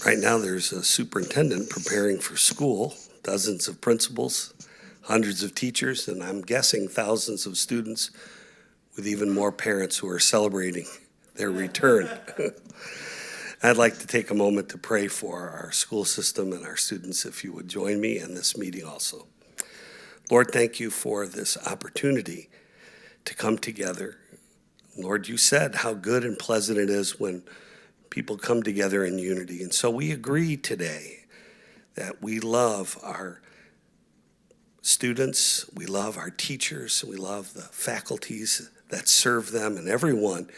Right now, there's a superintendent preparing for school, dozens of principals, hundreds of teachers, and I'm guessing thousands of students, with even more parents who are celebrating their return. I'd like to take a moment to pray for our school system and our students, if you would join me in this meeting also. Lord, thank you for this opportunity to come together. Lord, you said how good and pleasant it is when people come together in unity. And so we agree today that we love our students, we love our teachers, we love the faculties that serve them and everyone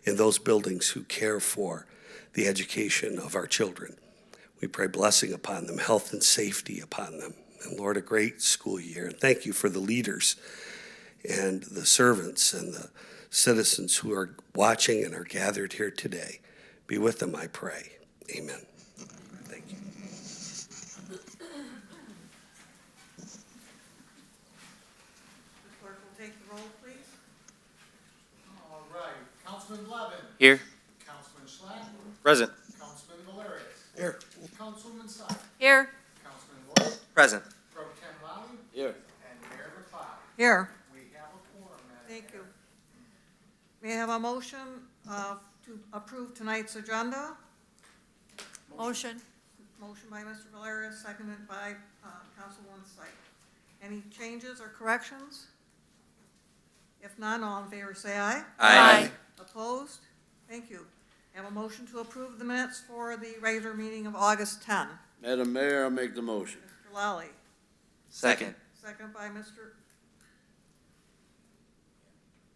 in those buildings who care for the education of our children. We pray blessing upon them, health and safety upon them. And Lord, a great school year. And thank you for the leaders and the servants and the citizens who are watching and are gathered here today. Be with them, I pray. Amen. Thank you. The clerk will take the roll, please. All right. Councilman Levin. Here. Councilman Schlatt. Present. Councilman Valerius. Here. Councilwoman Syed. Here. Councilman Lloyd. Present. Pro Tem Lally. Here. And Mayor McLeod. Here. We have a quorum, Madam Thank Mayor. you. May I have a motion to approve tonight's agenda? Motion. Motion by Mr. Valerius, seconded by Councilwoman Syed. Any changes or corrections? If none, all in favor say aye. Aye. Opposed? Thank you. Have a motion to approve the minutes for the regular meeting of August 10. Madam Mayor, I'll make the motion. Mr. Lally, Second. second by Mr.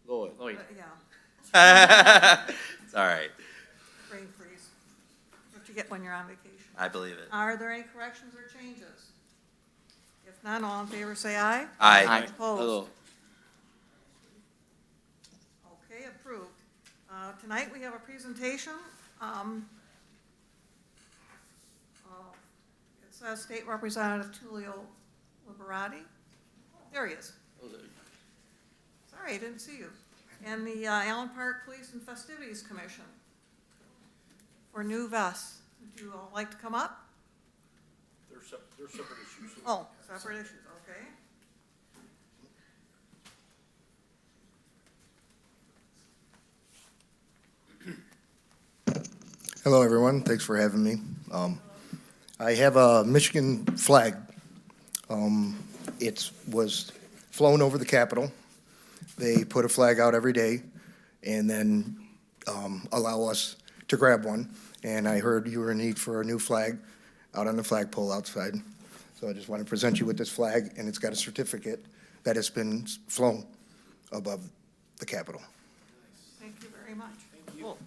Lloyd. Lloyd. Yeah, It's all right. brain freeze. What you get when you're on vacation. I believe it. Are there any corrections or changes? If none, all in favor say aye. Aye. Opposed? Hello. Okay, approved. Tonight we have a presentation. It says State Representative Tullio Liberati. There he is. Sorry, I didn't see you. And the Allen Park Police and Festivities Commission for new vests. Would you all like to come up? They're separate issues. Oh, separate issues, okay. Hello, everyone. Thanks for having me. I have a Michigan flag. It was flown over the Capitol. They put a flag out every day and then allow us to grab one. And I heard you were in need for a new flag out on the flagpole outside. So I just want to present you with this flag, and it's got a certificate that it's been flown above the Capitol. Thank you very much. Thank you. Cool.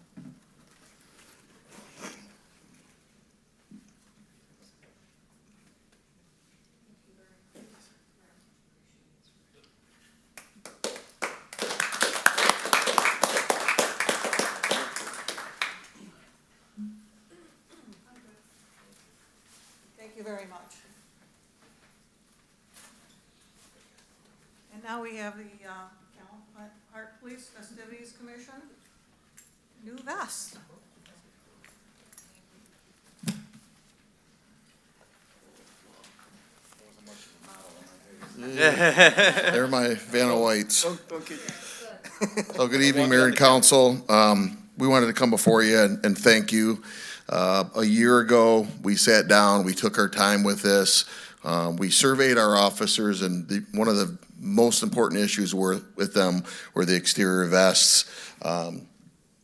Thank you very much. And now we have the Allen Park Police Festivities Commission, new vest. They're my Vanna Whites. So good evening, Mayor and Council. We wanted to come before you and thank you. A year ago, we sat down, we took our time with this. We surveyed our officers, and one of the most important issues with them were the exterior vests.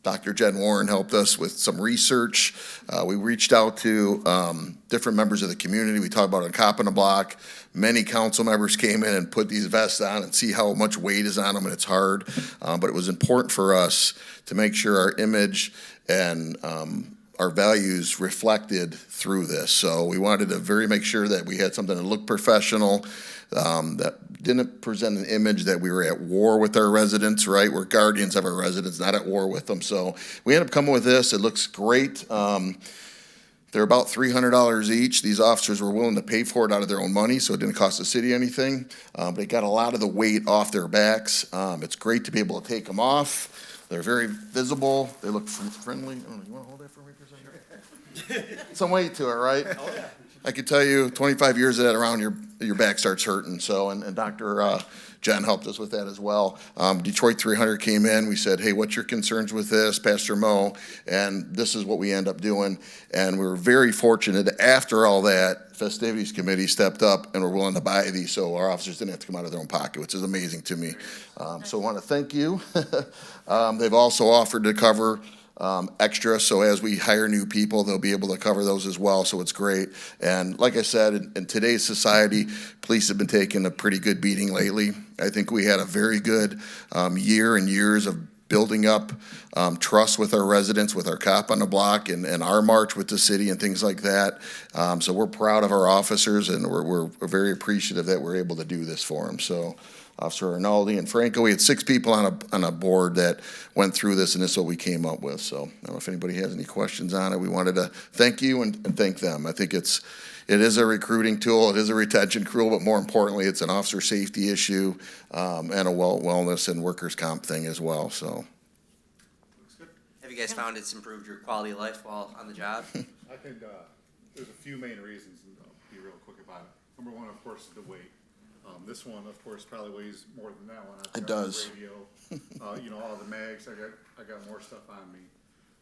Dr. Jen Warren helped us with some research. We reached out to different members of the community. We talked about a cop in a block. Many council members came in and put these vests on and see how much weight is on them, and it's hard. But it was important for us to make sure our image and our values reflected through this. So we wanted to make sure that we had something that looked professional, that didn't present an image that we were at war with our residents, right? We're guardians of our residents, not at war with them. So we ended up coming with this. It looks great. They're about $300 each. These officers were willing to pay for it out of their own money, so it didn't cost the city anything. But it got a lot of the weight off their backs. It's great to be able to take them off. They're very visible. They look friendly. Oh, you want to hold that for me for a second? Some weight to it, right? I could tell you, 25 years of that around, your back starts hurting. So, and Dr. Jen helped us with that as well. Detroit 300 came in. We said, hey, what's your concerns with this, Pastor Mo? And this is what we end up doing. And we were very fortunate. After all that, festivities committee stepped up and were willing to buy these, so our officers didn't have to come out of their own pocket, which is amazing to me. So I want to thank you. They've also offered to cover extra, so as we hire new people, they'll be able to cover those as well, so it's great. And like I said, in today's society, police have been taking a pretty good beating lately. I think we had a very good year and years of building up trust with our residents, with our cop on the block, and our march with the city and things like that. So we're proud of our officers, and we're very appreciative that we're able to do this for them. So Officer Arnaldi and Franco, we had 6 people on a board that went through this, and this is what we came up with. So I don't know if anybody has any questions on it. We wanted to thank you and thank them. I think it is a recruiting tool, it is a retention tool, but more importantly, it's an officer safety issue, and a wellness and workers' comp thing as well, so. Have you guys found it's improved your quality of life while on the job? I think there's a few main reasons, and I'll be real quick about it. Number one, of course, is the weight. This one, of course, probably weighs more than that one. It does. Radio, all the mags, I got more stuff on me.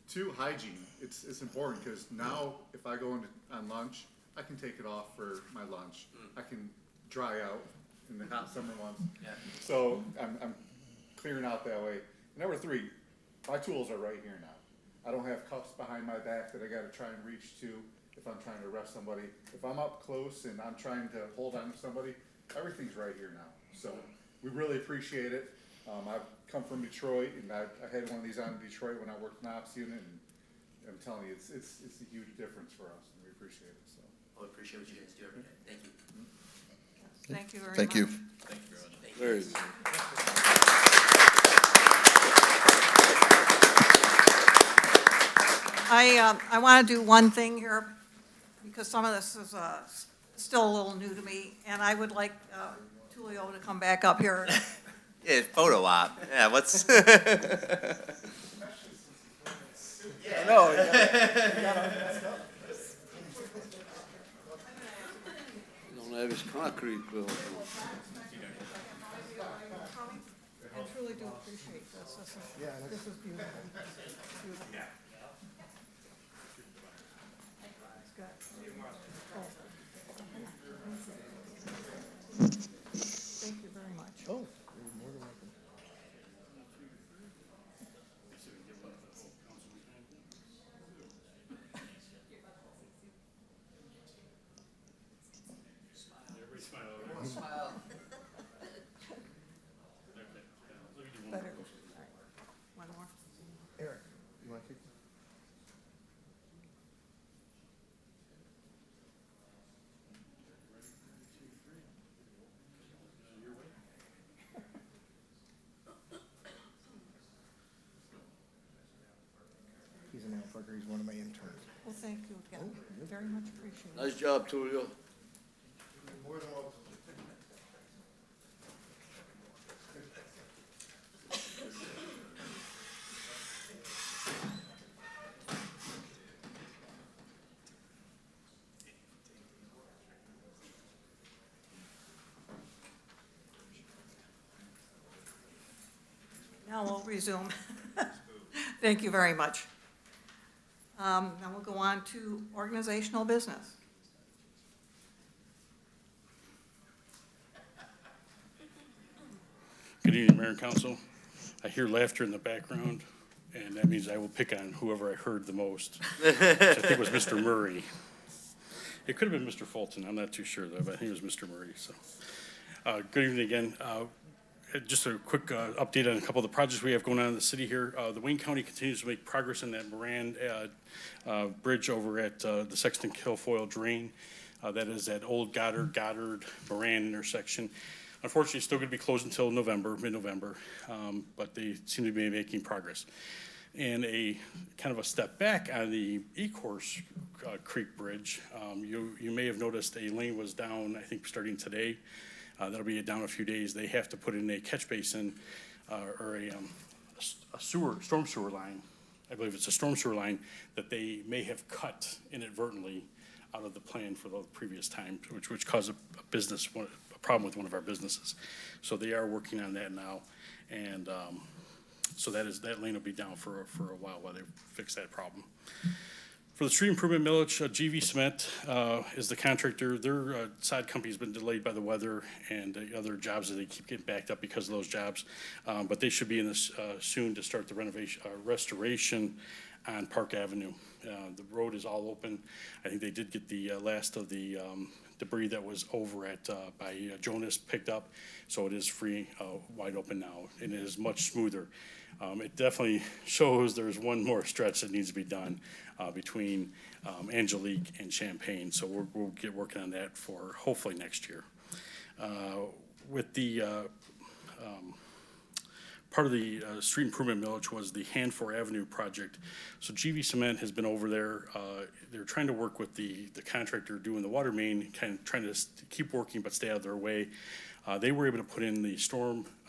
2, hygiene. It's important, because now if I go on lunch, I can take it off for my lunch. I can dry out in the hot summer months. Yeah. So I'm clearing out that way. Number 3, my tools are right here now. I don't have cuffs behind my back that I gotta try and reach to if I'm trying to arrest somebody. If I'm up close and I'm trying to hold on to somebody, everything's right here now. So we really appreciate it. I've come from Detroit, and I had one of these on in Detroit when I worked in the ops unit, and I'm telling you, it's a huge difference for us, and we appreciate it, so. Well, appreciate what you guys do every day. Thank you. Thank you very much. Thank you. Thank you very much. Thank you. Very good. I want to do one thing here, because some of this is still a little new to me, and I would like Tulio to come back up here. Yeah, photo op. Yeah, what's? Don't have his concrete built. I truly do appreciate this. This is beautiful. Beautiful. It's good. Thank you very much. Oh, you're more than welcome. Better. All right. One more. Eric, you want to kick? He's an Alphacker, he's one of my interns. Well, thank you again. Very much appreciated. Nice job, Tulio. More than welcome. Now we'll resume. Thank you very much. Now we'll go on to organizational business. Good evening, Mayor and Council. I hear laughter in the background, and that means I will pick on whoever I heard the most, which I think was Mr. Murray. It could have been Mr. Fulton, I'm not too sure though, but I think it was Mr. Murray, so. Good evening again. Just a quick update on a couple of the projects we have going on in the city here. The Wayne County continues to make progress on that Moran Bridge over at the Sexton Kilfoyle Drain. That is at Old Goddard Moran intersection. Unfortunately, it's still going to be closed until November, mid-November, but they seem to be making progress. And a kind of a step back on the Ecorse Creek Bridge, you may have noticed a lane was down, I think, starting today. That'll be down a few days. They have to put in a catch basin or a storm sewer line, I believe it's a storm sewer line, that they may have cut inadvertently out of the plan for the previous time, which caused a problem with one of our businesses. So they are working on that now, and so that lane will be down for a while they fix that problem. For the street improvement millage, GV Cement is the contractor. Their side company's been delayed by the weather and the other jobs that they keep getting backed up because of those jobs. But they should be in this soon to start the restoration on Park Avenue. The road is all open. I think they did get the last of the debris that was over at by Jonas picked up, so it is free, wide open now, and it is much smoother. It definitely shows there's one more stretch that needs to be done between Angelique and Champaign, so we'll get working on that for hopefully next year. With the part of the street improvement millage was the Hanford Avenue project. So GV Cement has been over there. They're trying to work with the contractor doing the water main, kind of trying to keep working but stay out of their way. They were able to put in the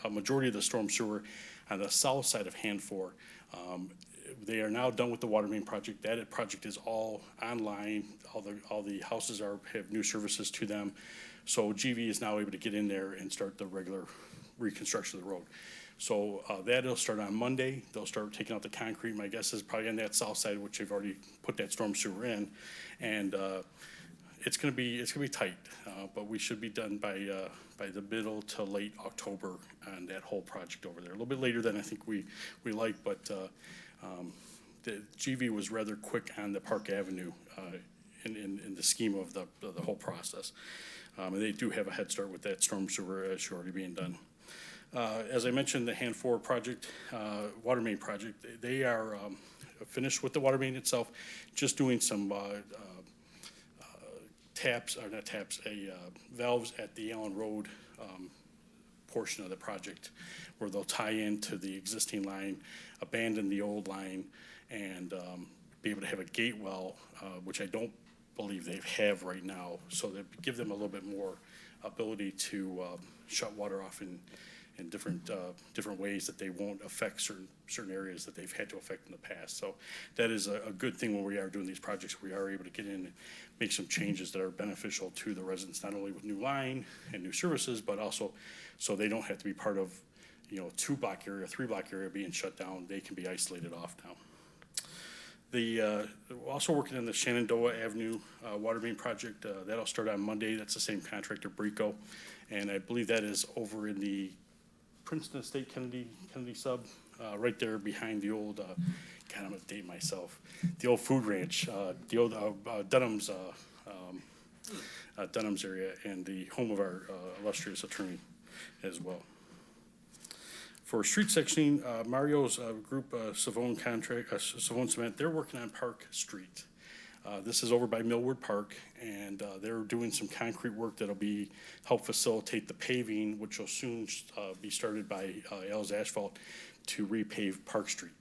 majority of the storm sewer on the south side of Hanford. They are now done with the water main project. That project is all online. All the houses have new services to them. So GV is now able to get in there and start the regular reconstruction of the road. So that'll start on Monday. They'll start taking out the concrete. My guess is probably on that south side, which they've already put that storm sewer in, and it's gonna be tight. But we should be done by the middle to late October on that whole project over there. A little bit later than I think we like, but the GV was rather quick on the Park Avenue in the scheme of the whole process. And they do have a head start with that storm sewer issue already being done. As I mentioned, the Hanford project, water main project, they are finished with the water main itself, just doing some valves at the Allen Road portion of the project, where they'll tie into the existing line, abandon the old line, and be able to have a gate well, which I don't believe they have right now. So that give them a little bit more ability to shut water off in different ways that they won't affect certain areas that they've had to affect in the past. So that is a good thing when we are doing these projects. We are able to get in and make some changes that are beneficial to the residents, not only with new line and new services, but also so they don't have to be part of, 2-block area, 3-block area being shut down. They can be isolated off now. We're also working on the Shenandoah Avenue water main project. That'll start on Monday. That's the same contractor, Brico. And I believe that is over in the Princeton Estate Kennedy sub, right there behind the old, God, I'm gonna date myself, the old food ranch, the old Dunham's area, and the home of our illustrious attorney as well. For street sectioning, Mario's group, Savone Cement, they're working on Park Street. This is over by Millward Park, and they're doing some concrete work that'll help facilitate the paving, which will soon be started by L's Asphalt to repave Park Street.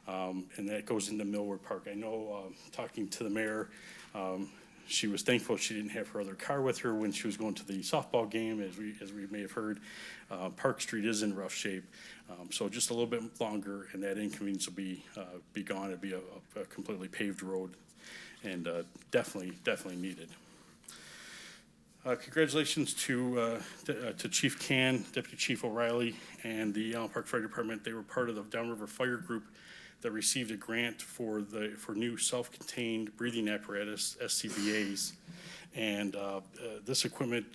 And that goes into Millward Park. I know, talking to the mayor, she was thankful she didn't have her other car with her when she was going to the softball game, as we may have heard. Park Street is in rough shape, so just a little bit longer, and that inconvenience will be gone. It'll be a completely paved road, and definitely needed. Congratulations to Chief Can, Deputy Chief O'Reilly, and the Allen Park Fire Department. They were part of the Downriver Fire Group that received a grant for new self-contained breathing apparatus, SCBA's, and this equipment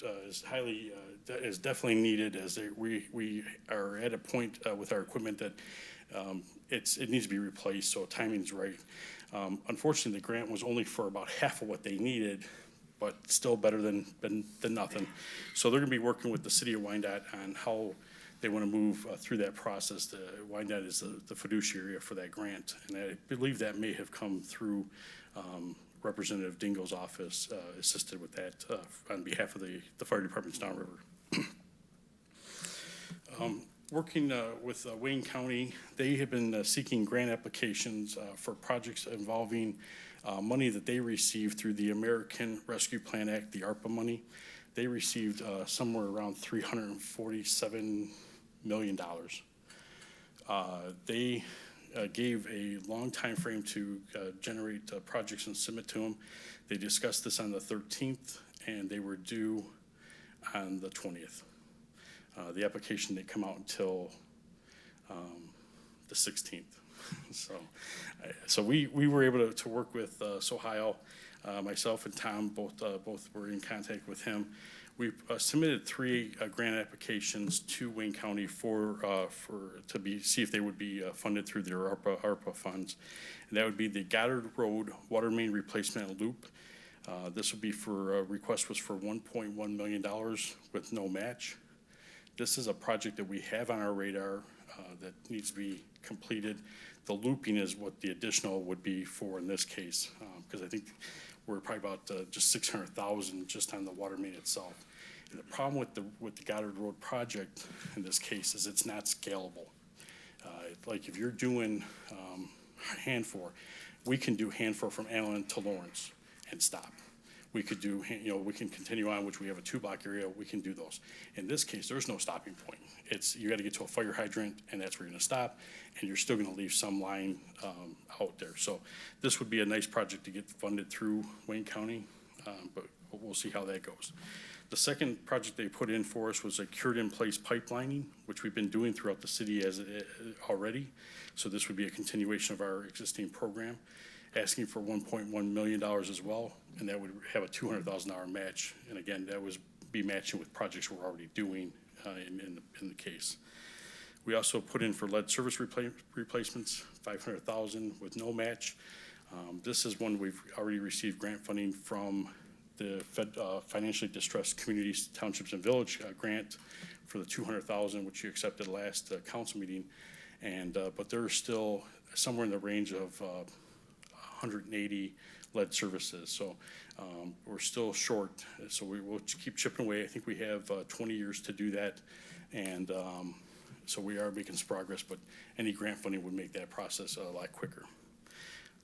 is definitely needed, as we are at a point with our equipment that it needs to be replaced, so timing's right. Unfortunately, the grant was only for about half of what they needed, but still better than nothing. So they're gonna be working with the city of Wyandotte on how they want to move through that process. Wyandotte is the fiduciary for that grant, and I believe that may have come through Representative Dingell's office, assisted with that on behalf of the fire department's downriver. Working with Wayne County, they have been seeking grant applications for projects involving money that they received through the American Rescue Plan Act, the ARPA money. They received somewhere around $347 million. They gave a long time frame to generate projects and submit to them. They discussed this on the 13th, and they were due on the 20th. The application didn't come out until the 16th. So we were able to work with Sohio. Myself and Tom both were in contact with him. We submitted 3 grant applications to Wayne County see if they would be funded through their ARPA funds. And that would be the Goddard Road Water Main Replacement Loop. This would be request was for $1.1 million with no match. This is a project that we have on our radar that needs to be completed. The looping is what the additional would be for in this case, because I think we're probably about just $600,000 just on the water main itself. And the problem with the Goddard Road project in this case is it's not scalable. Like if you're doing Hanford, we can do Hanford from Allen to Lawrence and stop. We could do, we can continue on, which we have a 2-block area, we can do those. In this case, there's no stopping point. You gotta get to a fire hydrant, and that's where you're gonna stop, and you're still gonna leave some line out there. So this would be a nice project to get funded through Wayne County, but we'll see how that goes. The second project they put in for us was a cured-in-place pipelining, which we've been doing throughout the city already. So this would be a continuation of our existing program, asking for $1.1 million as well, and that would have a $200,000 match. And again, that was be matching with projects we're already doing in the case. We also put in for lead service replacements, $500,000 with no match. This is one we've already received grant funding from the Financially Distressed Communities, Townships, and Village grant for the $200,000, which you accepted last council meeting. And but there's still somewhere in the range of 180 lead services. So we're still short. So we will keep chipping away. I think we have 20 years to do that. And so we are making some progress, but any grant funding would make that process a lot quicker.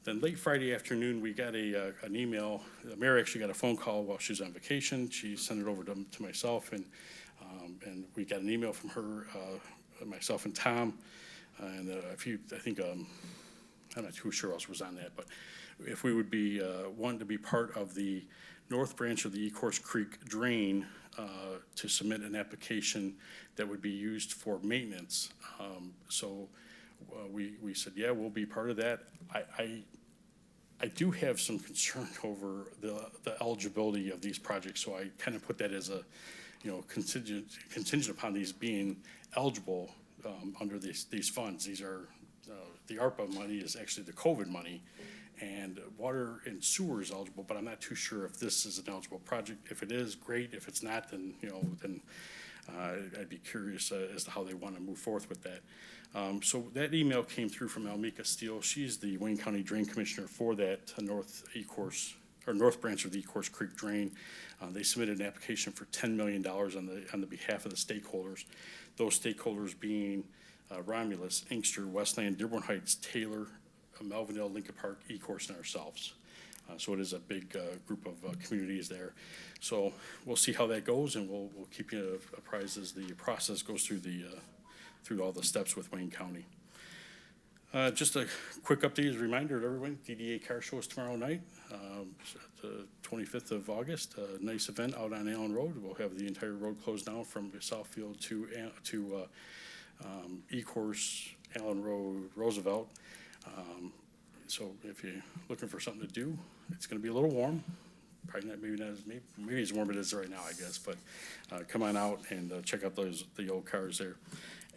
Then late Friday afternoon, we got an email. The mayor actually got a phone call while she was on vacation. She sent it over to myself, and we got an email from her, myself and Tom, and I'm not too sure who else was on that, but if we would be wanting to be part of the north branch of the Ecorse Creek drain to submit an application that would be used for maintenance. So we said, yeah, we'll be part of that. I do have some concern over the eligibility of these projects, so I kind of put that as a, contingent upon these being eligible under these funds. These are, the ARPA money is actually the COVID money, and water and sewer is eligible, but I'm not too sure if this is an eligible project. If it is, great. If it's not, then, I'd be curious as to how they want to move forth with that. So that email came through from Almika Steele. She's the Wayne County Drain Commissioner for that north branch of the Ecorse Creek Drain. They submitted an application for $10 million on the behalf of the stakeholders. Those stakeholders being Romulus, Inkster, Westland, Dearborn Heights, Taylor, Melvindale, Lincoln Park, Ecorse, and ourselves. So it is a big group of communities there. So we'll see how that goes, and we'll keep you apprised as the process goes through through all the steps with Wayne County. Just a quick update as a reminder to everyone, DDA Car Show is tomorrow night, the 25th of August. A nice event out on Allen Road. We'll have the entire road closed down from Southfield to Ecorse, Allen Road, Roosevelt. So if you're looking for something to do, it's going to be a little warm. Probably not, maybe as warm as it is right now, I guess. But come on out and check out the old cars there.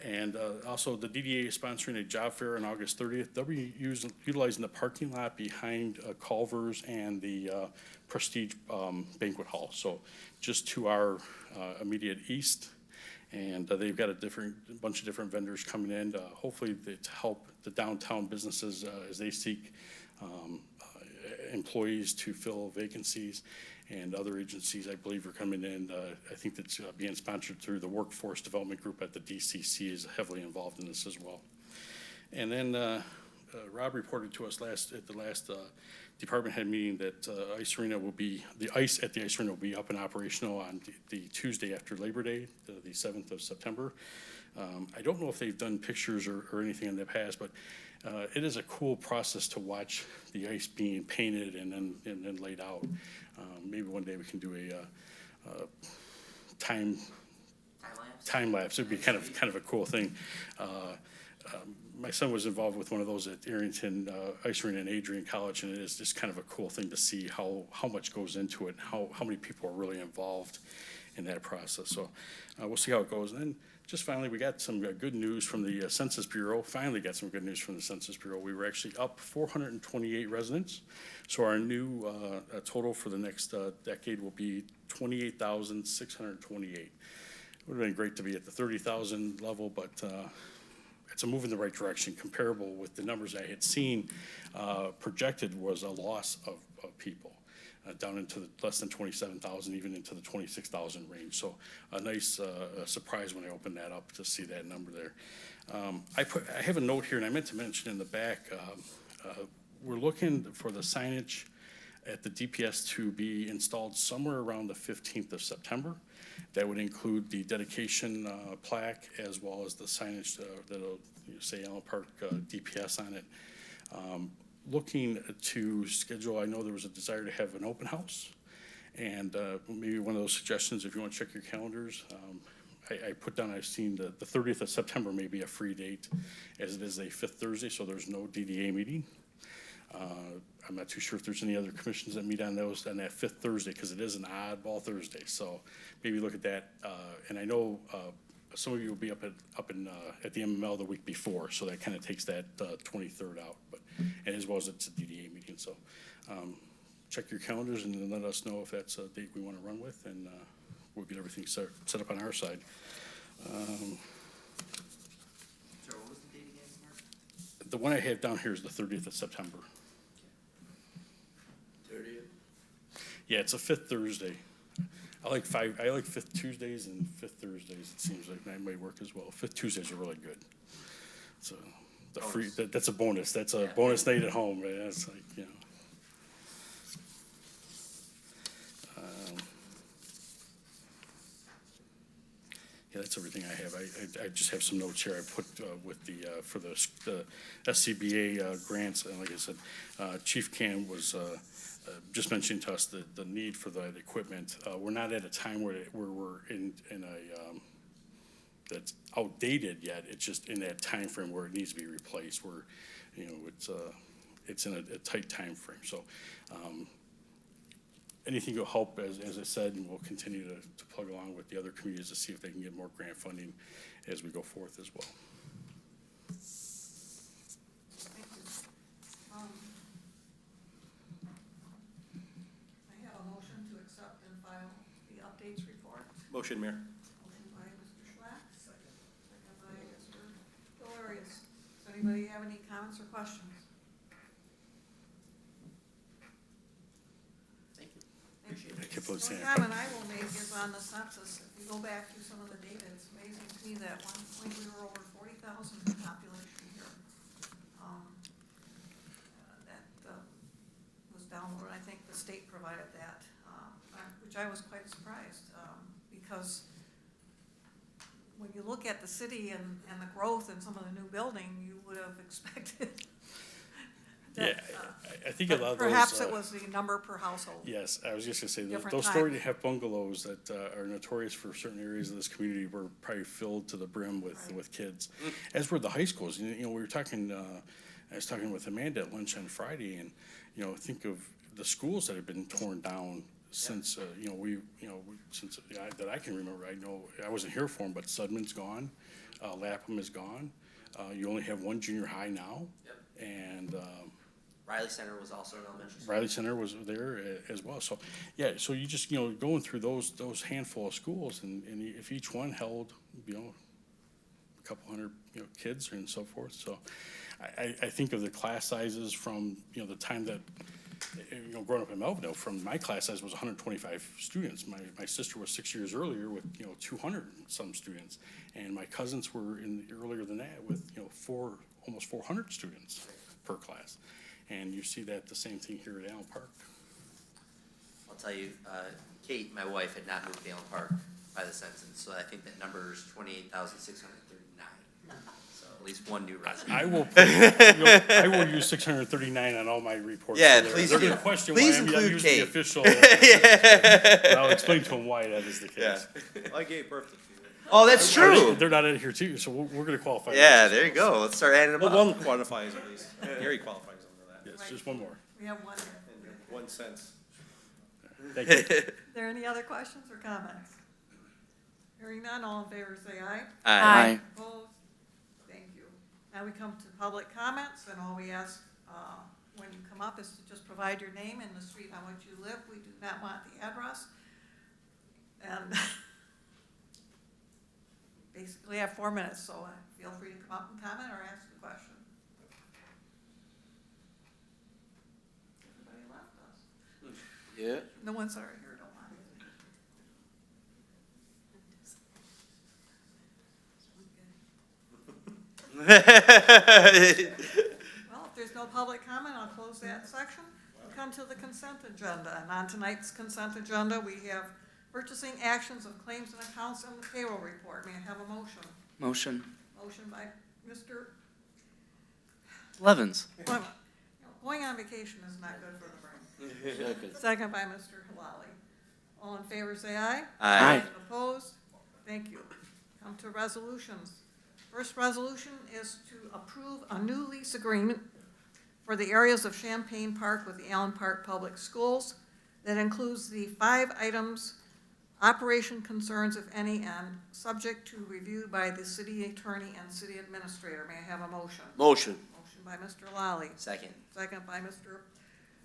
And also, the DDA is sponsoring a job fair on August 30th. They'll be utilizing the parking lot behind Culver's and the Prestige Banquet Hall. So just to our immediate east. And they've got a bunch of different vendors coming in, hopefully to help the downtown businesses as they seek employees to fill vacancies, and other agencies, I believe, are coming in. I think that's being sponsored through the Workforce Development Group at the DCC is heavily involved in this as well. And then Rob reported to us at the last department head meeting that the ice at the ice arena will be up and operational on the Tuesday after Labor Day, the 7th of September. I don't know if they've done pictures or anything in the past, but it is a cool process to watch the ice being painted and then laid out. Maybe one day we can do a time lapse. It'd be kind of a cool thing. My son was involved with one of those at Arrington Ice Arena and Adrian College, and it is just kind of a cool thing to see how much goes into it, and how many people are really involved in that process. So we'll see how it goes. And then just finally, we got some good news from the Census Bureau. Finally got some good news from the Census Bureau. We were actually up 428 residents. So our new total for the next decade will be 28,628. It would have been great to be at the 30,000 level, but it's a move in the right direction. Comparable with the numbers I had seen projected was a loss of people. Down into the less than 27,000, even into the 26,000 range. So a nice surprise when I opened that up to see that number there. I have a note here, and I meant to mention in the back, we're looking for the signage at the DPS to be installed somewhere around the 15th of September. That would include the dedication plaque as well as the signage that'll say Allen Park DPS on it. Looking to schedule, I know there was a desire to have an open house, and maybe one of those suggestions, if you want to check your calendars, I put down, I've seen the 30th of September may be a free date, as it is a fifth Thursday, so there's no DDA meeting. I'm not too sure if there's any other commissions that meet on that fifth Thursday, because it is an oddball Thursday, so maybe look at that. And I know some of you will be up at the MML the week before, so that kind of takes that 23rd out, but, and as well as it's a DDA meeting, so check your calendars and then let us know if that's a date we want to run with, and we'll get everything set up on our side. Sorry, what was the date again, Mark? The one I have down here is the 30th of September. 30th? Yeah, it's a fifth Thursday. I like fifth Tuesdays and fifth Thursdays. It seems like that may work as well. Fifth Tuesdays are really good. So the free, that's a bonus. That's a bonus night at home, right? That's like, you know. Yeah, that's everything I have. I just have some notes here I put with for the SCBA grants. And like I said, Chief Cam was just mentioning to us the need for that equipment. We're not at a time where we're in a that's outdated yet. It's just in that time frame where it needs to be replaced. Where, you know, it's in a tight time frame. So anything will help, as I said, and we'll continue to plug along with the other communities to see if they can get more grant funding as we go forth as well. Thank you. I have a motion to accept and file the updates report. Motion, Mayor. Motion by Mr. Schlack. Second by Mr. Delarius. Does anybody have any comments or questions? Thank you. Appreciate I kept on The saying. comment I will make is on the census. If you go back through some of the data, it's amazing to me that at one point we were over 40,000 in population here. That was downloaded. I think the state provided that, which I was quite surprised, because when you look at the city and the growth and some of the new building, you would have expected Yeah, that, I think a lot of those. perhaps it was the number per household. Yes, I was just gonna say, Different those time. story half bungalows that are notorious for certain areas of this community were probably filled to the brim with kids. As were the high schools. You know, we were talking, I was talking with Amanda at lunch on Friday, and, you know, think of the schools that have been torn down since, since that I can remember. I know, I wasn't here for them, but Sudman's gone, Lapham is gone. You only have one junior high now. Yep. And, Riley Center was also an elementary school. Riley Center was there as well. So, yeah, so you just, you know, going through those handful of schools, and if each one held, you know, a couple hundred, you know, kids and so forth. So I think of the class sizes from, you know, the time that, you know, growing up in Melville, from my class size was 125 students. My sister was 6 years earlier with, you know, 200 some students. And my cousins were earlier than that with, you know, almost 400 students per class. And you see that the same thing here at Allen Park. I'll tell you, Kate, my wife, had not moved to Allen Park by the census, so I think that number is 28,639. least one new resident. I will, I will use 639 on all my reports. Yeah, So they're- please They're do. gonna question Please why I'm include using the Kate. official. But I'll explain to them why that is the case. I gave birth to you. Oh, that's true. They're not in here too, so we're gonna qualify. Yeah, there you go. Let's start adding them Well, up. one qualifies at least. Gary qualifies under that. Yes, just one more. We have one. In 1 sense. Thank you. Are there any other questions or comments? Hearing none, all in favor say aye. Aye. Opposed? Thank you. Now we come to public comments, and all we ask when you come up is to just provide your name and the street on which you live. We do not want the address. And basically have 4 minutes, so feel free to come up and comment or ask a question. Everybody left us. Yeah. No one's sorry here, don't mind. Well, if there's no public comment, I'll close that section. We come to the consent agenda, and on tonight's consent agenda, we have purchasing actions of claims and accounts and the payroll report. May I have a motion? Motion. Motion by Mr. Levens. Wait a minute. Going on vacation is not good for the brain. Second. Second by Mr. Halali. All in favor, say aye. Aye. Opposed? Thank you. Come to resolutions. First resolution is to approve a new lease agreement for the areas of Champaign Park with the Allen Park Public Schools. That includes the 5 items, operation concerns, if any, and subject to review by the city attorney and city administrator. May I have a motion? Motion. Motion by Mr. Lally, Second, second by Mr.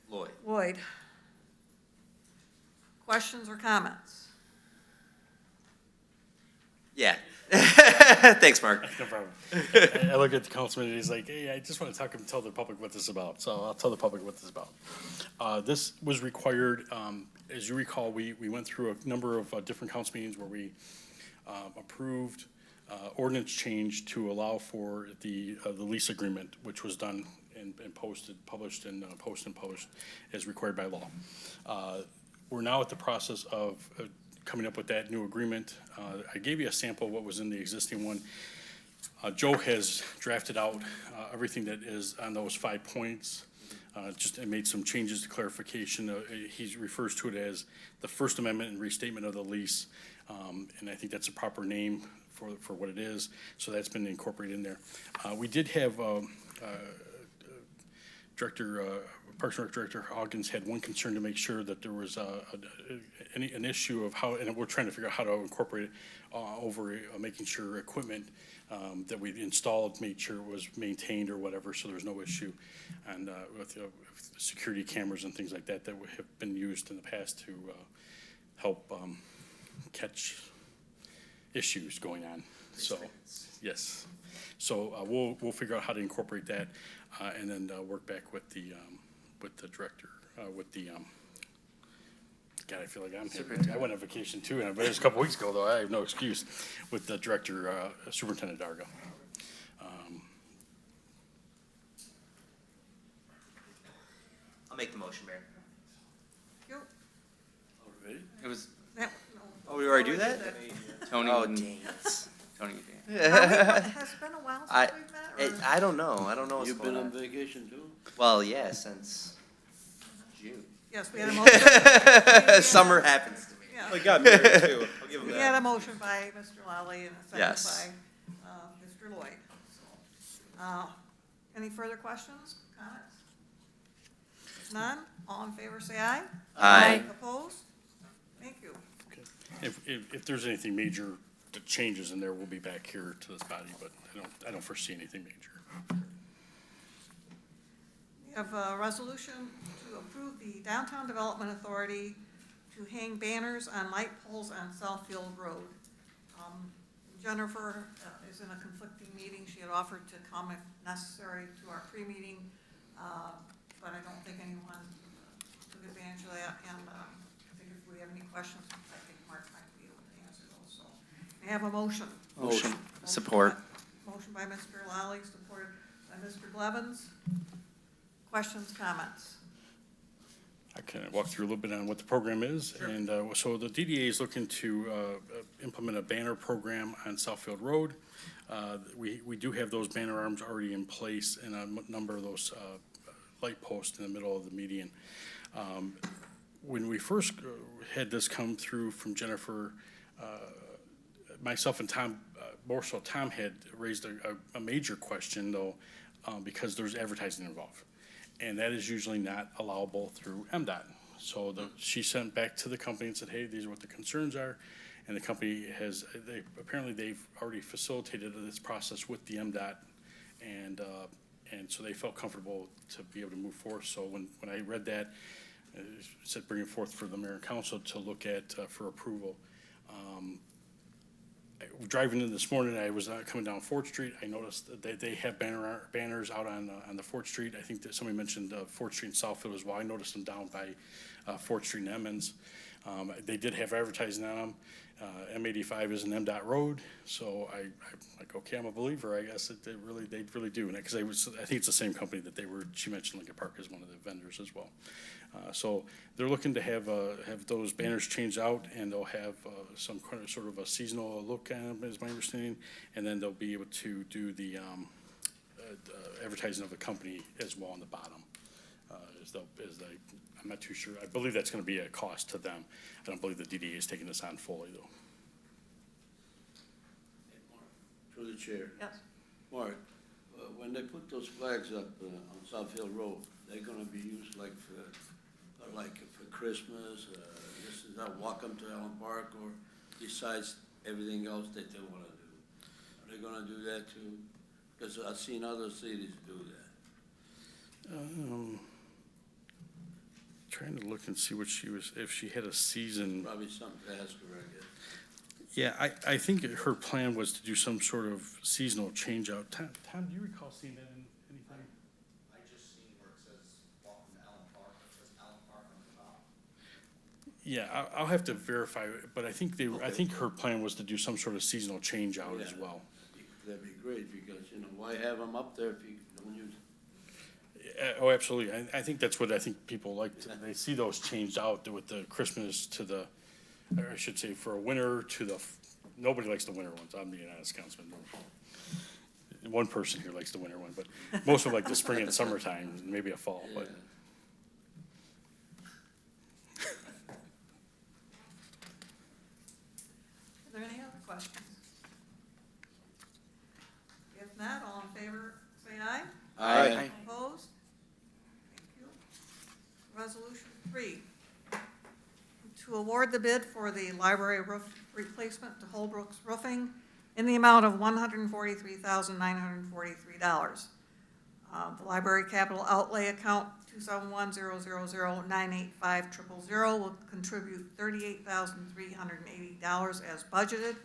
Lloyd. Lloyd. Questions or comments? Yeah. Thanks, Mark. No problem. I look at the councilman and he's like, hey, I just want to tell the public what this is about. So I'll tell the public what this is about. This was required, as you recall, we went through a number of different council meetings where we approved ordinance change to allow for the lease agreement, which was done and posted, published in Post and Post as required by law. We're now at the process of coming up with that new agreement. I gave you a sample of what was in the existing one. Joe has drafted out everything that is on those 5 points. Just made some changes to clarification. He refers to it as the First Amendment and restatement of the lease. And I think that's a proper name for what it is. So that's been incorporated in there. We did have Parks and Rec Director Hawkins had one concern to make sure that there was an issue of how, and we're trying to figure out how to incorporate it over making sure equipment that we installed made sure it was maintained or whatever, so there's no issue. And with security cameras and things like that that have been used in the past to help catch issues going on. So, yes. So we'll figure out how to incorporate that and then work back with the director, God, I feel like I'm here. I went on vacation too, but it was a couple weeks ago, though. I have no excuse with the director, Superintendent Darga. I'll make the motion, Mayor. You, Already? It was that, no. Oh, we already do that? Tony Oh, and dang it. Tony. Has it been a while I- since we've met? or- I don't know. I don't know what's You've going been on on. vacation too? Well, yeah, since June. Yes, we had a motion. Summer happens to me. Yeah. I got married too. I'll give him We that. had a motion by Mr. Lally and a second Yes. by Mr. Lloyd. Any further questions, comments? If none, all in favor say aye. Aye. Opposed? Thank you. If there's anything major that changes in there, we'll be back here to this body, but I don't foresee anything major. We have a resolution to approve the Downtown Development Authority to hang banners on light poles on Southfield Road. Jennifer is in a conflicting meeting. She had offered to come if necessary to our pre-meeting, but I don't think anyone took advantage of that. And I think if we have any questions, I think Mark might be able to answer those. So may I have a motion? Motion. Support. Motion by Mr. Lally, supported by Mr. Blevins. Questions, comments? I can walk through a little bit on what the program is. And so the DDA is looking to implement a banner program on Southfield Road. We do have those banner arms already in place and a number of those light posts in the middle of the median. When we first had this come through from Jennifer, myself and Tom, more so Tom had raised a major question though, because there's advertising involved. And that is usually not allowable through MDOT. So she sent back to the company and said, hey, these are what the concerns are. And the company has, apparently they've already facilitated this process with the MDOT. And so they felt comfortable to be able to move forward. So when I read that, it said bring it forth for the mayor and council to look at for approval. Driving in this morning, I was coming down Fort Street. I noticed that they have banners out on the Fort Street. I think that somebody mentioned Fort Street and Southfield as well. I noticed them down by Fort Street and Emmons. They did have advertising on them. M85 is an MDOT road, so I'm like, okay, I'm a believer. I guess that they really do. And because I think it's the same company that she mentioned Lincoln Park as one of the vendors as well. So they're looking to have those banners changed out, and they'll have some kind of sort of a seasonal look at them, is my understanding. And then they'll be able to do the advertising of the company as well on the bottom. I'm not too sure. I believe that's going to be a cost to them. I don't believe the DDA is taking this on fully, though. Through the chair. Yes. Mark, when they put those flags up on Southfield Road, they're gonna be used like for Christmas, this is not welcome to Allen Park, or besides everything else that they wanna do? Are they gonna do that too? Because I've seen other cities do that. Trying to look and see if she had a season. Probably something to ask her, I guess. Yeah, I think her plan was to do some sort of seasonal change out. Tom, do you recall seeing that in anything? I just seen where it says welcome to Allen Park, it says Allen Park on the top. Yeah, I'll have to verify, but I think I think her plan was to do some sort of seasonal change out as Yeah. well. That'd be great, because, why have them up there if you don't use them? Oh, absolutely. I think that's what I think people like. They see those changed out with the Christmas to the, or I should say, for a winter to the, nobody likes the winter ones. I'm being honest, Councilman. One person here likes the winter one, but most of them like the spring and summertime, and maybe a fall, but. Are there any other questions? If not, all in favor, say aye. Aye. Opposed? Thank you. Resolution 3, to award the bid for the library roof replacement to Holbrook's Roofing in the amount of $143,943. The library capital outlay account 27100098500 will contribute $38,380 as budgeted,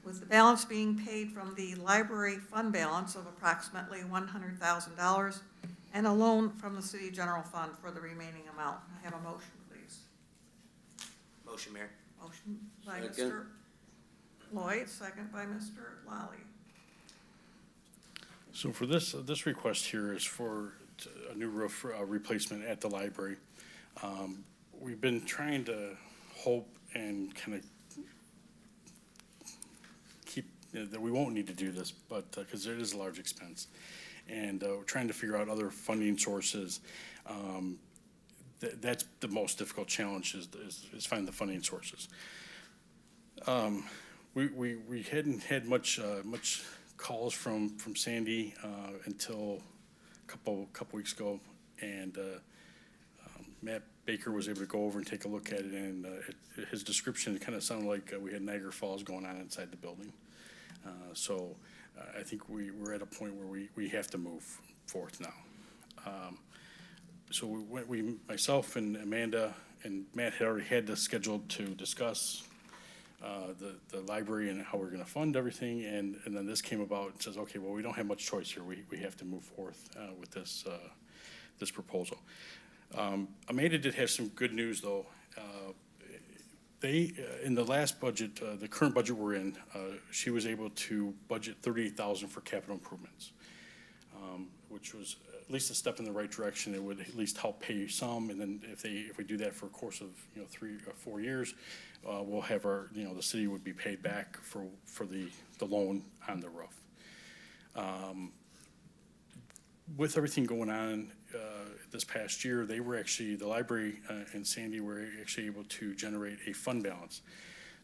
with the balance being paid from the library fund balance of approximately $100,000 and a loan from the city general fund for the remaining amount. I have a motion, please. Motion, Mayor. Motion by Second. Mr. Lloyd, second by Mr. Lally. So for this request here is for a new roof replacement at the library. We've been trying to hope and kind of keep, that we won't need to do this, but, because it is a large expense. And we're trying to figure out other funding sources. That's the most difficult challenge is finding the funding sources. We hadn't had much calls from Sandy until a couple weeks ago, and Matt Baker was able to go over and take a look at it, and his description kind of sounded like we had Niagara Falls going on inside the building. So I think we're at a point where we have to move forth now. So myself and Amanda and Matt had already had this scheduled to discuss the library and how we're gonna fund everything, and then this came about and says, okay, well, we don't have much choice here. We have to move forth with this proposal. Amanda did have some good news, though. They, in the last budget, the current budget we're in, she was able to budget $38,000 for capital improvements, which was at least a step in the right direction. It would at least help pay some, and then if we do that for a course of, 3 or 4 years, we'll have our, the city would be paid back for the loan on the roof. With everything going on this past year, the library and Sandy were actually able to generate a fund balance.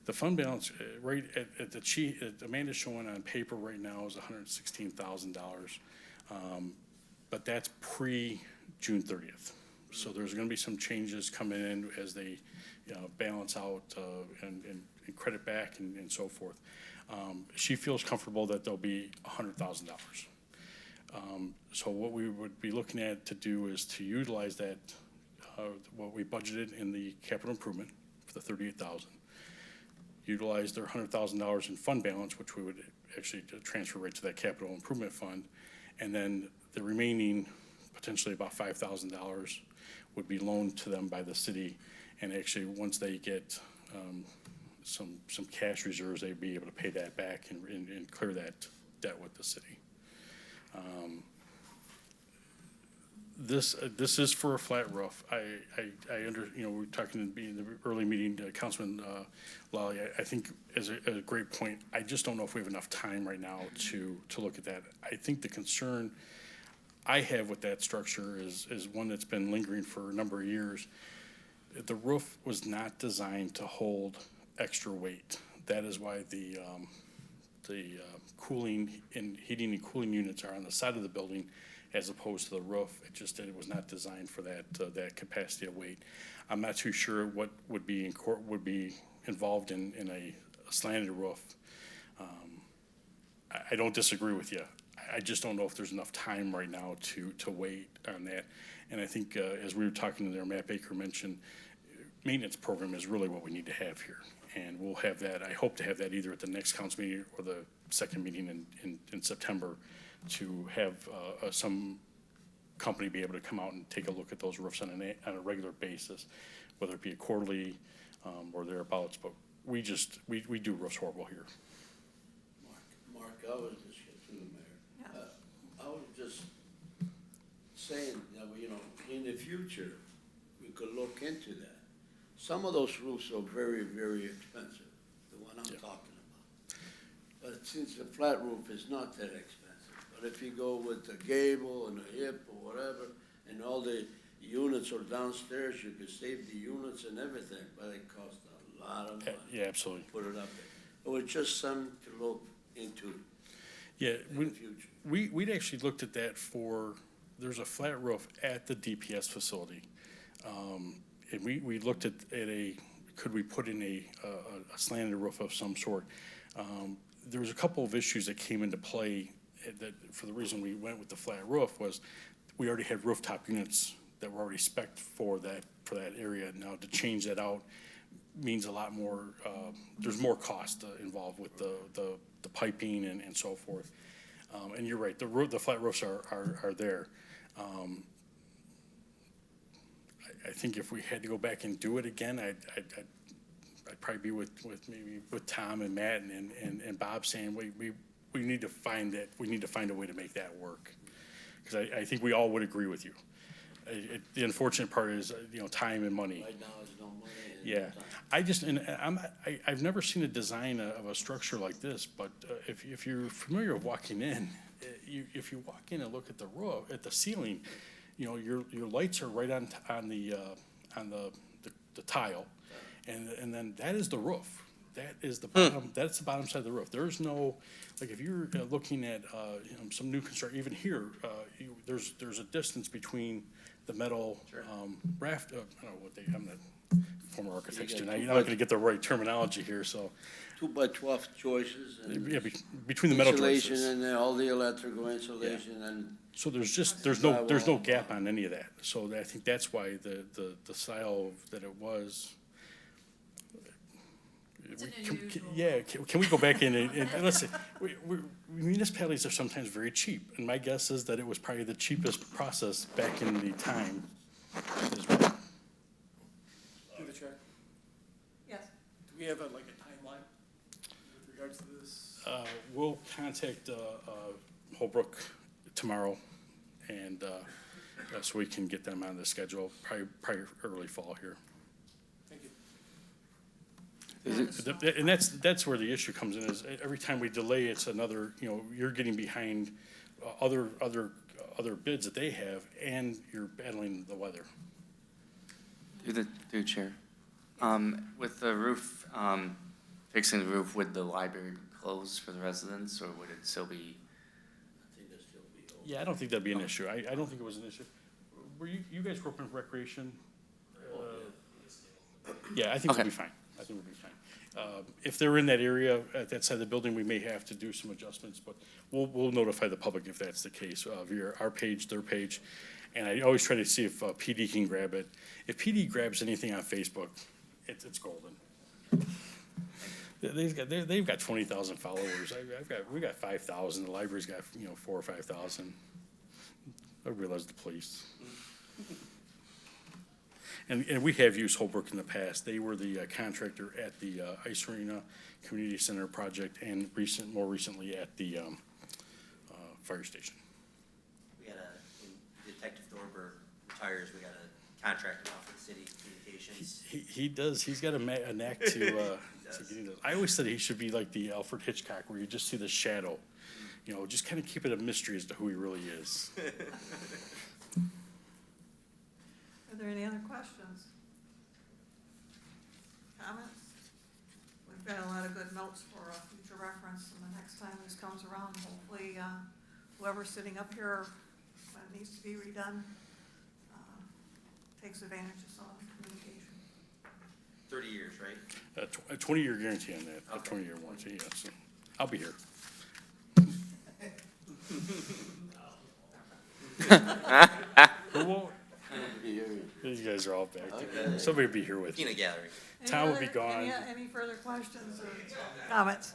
The fund balance, right at the Amanda's showing on paper right now is $116,000. But that's pre-June 30th. So there's gonna be some changes coming in as they, balance out, and credit back and so forth. She feels comfortable that there'll be $100,000. So what we would be looking at to do is to utilize that, what we budgeted in the capital improvement for the 38,000. Utilize their $100,000 in fund balance, which we would actually transfer right to that capital improvement fund. And then the remaining, potentially about $5,000 would be loaned to them by the city. And actually, once they get, some cash reserves, they'd be able to pay that back and clear that debt with the city. This is for a flat roof. We were talking in the early meeting, Councilman Lally, I think is a great point. I just don't know if we have enough time right now to look at that. I think the concern I have with that structure is one that's been lingering for a number of years. The roof was not designed to hold extra weight. That is why the cooling and heating and cooling units are on the side of the building as opposed to the roof. It was not designed for that capacity of weight. I'm not too sure what would be involved in a slanted roof. I don't disagree with you. I just don't know if there's enough time right now to wait on that. And I think as we were talking there, Matt Baker mentioned, maintenance program is really what we need to have here. And we'll have that, I hope to have that either at the next council meeting or the second meeting in September, to have some company be able to come out and take a look at those roofs on a regular basis, whether it be a quarterly or thereabouts. But we do roofs horrible here. Mark, I was just through the mayor. Yes. I was just saying that, in the future, we could look into that. Some of those roofs are very, very expensive, the one I'm talking about. But since the flat roof is not that expensive, but if you go with the gable and the hip or whatever, and all the units are downstairs, you could save the units and everything, but it costs a lot of money. Yeah, absolutely. Put it up there. It was just something to look into Yeah, in the future. we'd actually looked at that there's a flat roof at the DPS facility. And we looked at could we put in a slanted roof of some sort? There was a couple of issues that came into play that for the reason we went with the flat roof was we already had rooftop units that were already spec'd for that area. Now to change that out means a lot more, there's more cost involved with the piping and so forth. And you're right, the flat roofs are there. I think if we had to go back and do it again, I'd probably be with Tom and Matt and Bob saying we need to find a way to make that work. Because I think we all would agree with you. The unfortunate part is, time and money. Right now, there's no money. Yeah, I've never seen a design of a structure like this, but if you're familiar with walking in, if you walk in and look at the roof, at the ceiling, your lights are right on the tile, and then that is the roof. That is the bottom. That's the bottom side of the roof. There's no, like, if you're looking at some new construction, even here, there's a distance between the metal raft. I don't know what I'm not former architects tonight. You're not going to get the right terminology here, so. 2x12 choices. And yeah, between the metal insulation joists. and all the electrical insulation and. So there's no gap on any of that. So I think that's why the style that it was. It's an unusual. Can we go back in and let's say, municipalities are sometimes very cheap, and my guess is that it was probably the cheapest process back in the time as well. Through the chair, Yes. do we have a timeline with regards to this? We'll contact Holbrook tomorrow and so we can get them on the schedule probably early fall here. Thank you. And that's where the issue comes in, is every time we delay, it's another, you're getting behind other bids that they have, and you're battling the weather. Through the chair. With the roof, fixing the roof, would the library close for the residents, or would it still be? Yeah, I don't think that'd be an issue. I don't think it was an issue. Were you guys working with recreation? Yeah, I think we'll be fine. I think we'll be fine. If they're in that area, at that side of the building, we may have to do some adjustments, but we'll notify the public if that's the case, via our page, their page. And I always try to see if PD can grab it. If PD grabs anything on Facebook, it's golden. They've got 20,000 followers. We got 5,000. The library's got 4,000 or 5,000. I realize the police. And we have used Holbrook in the past. They were the contractor at the Ice Arena Community Center project, and more recently at the fire station. We got when Detective Thornburg retires, we got a contractor now for the city communications. He does. He's got a knack to getting those. I always said he should be like the Alfred Hitchcock, where you just see the shadow. Just kind of keep it a mystery as to who he really is. Are there any other questions? Comments? We've got a lot of good notes for future reference, and the next time this comes around, hopefully, whoever's sitting up here, when it needs to be redone, takes advantage of some of the communication. 30 years, right? A 20-year guarantee on that, a Okay. 20-year warranty, yes. I'll be here. Who won't? These guys are all back there. Somebody will be here with me. Peanut gallery. Tom will be gone. Any further questions or comments?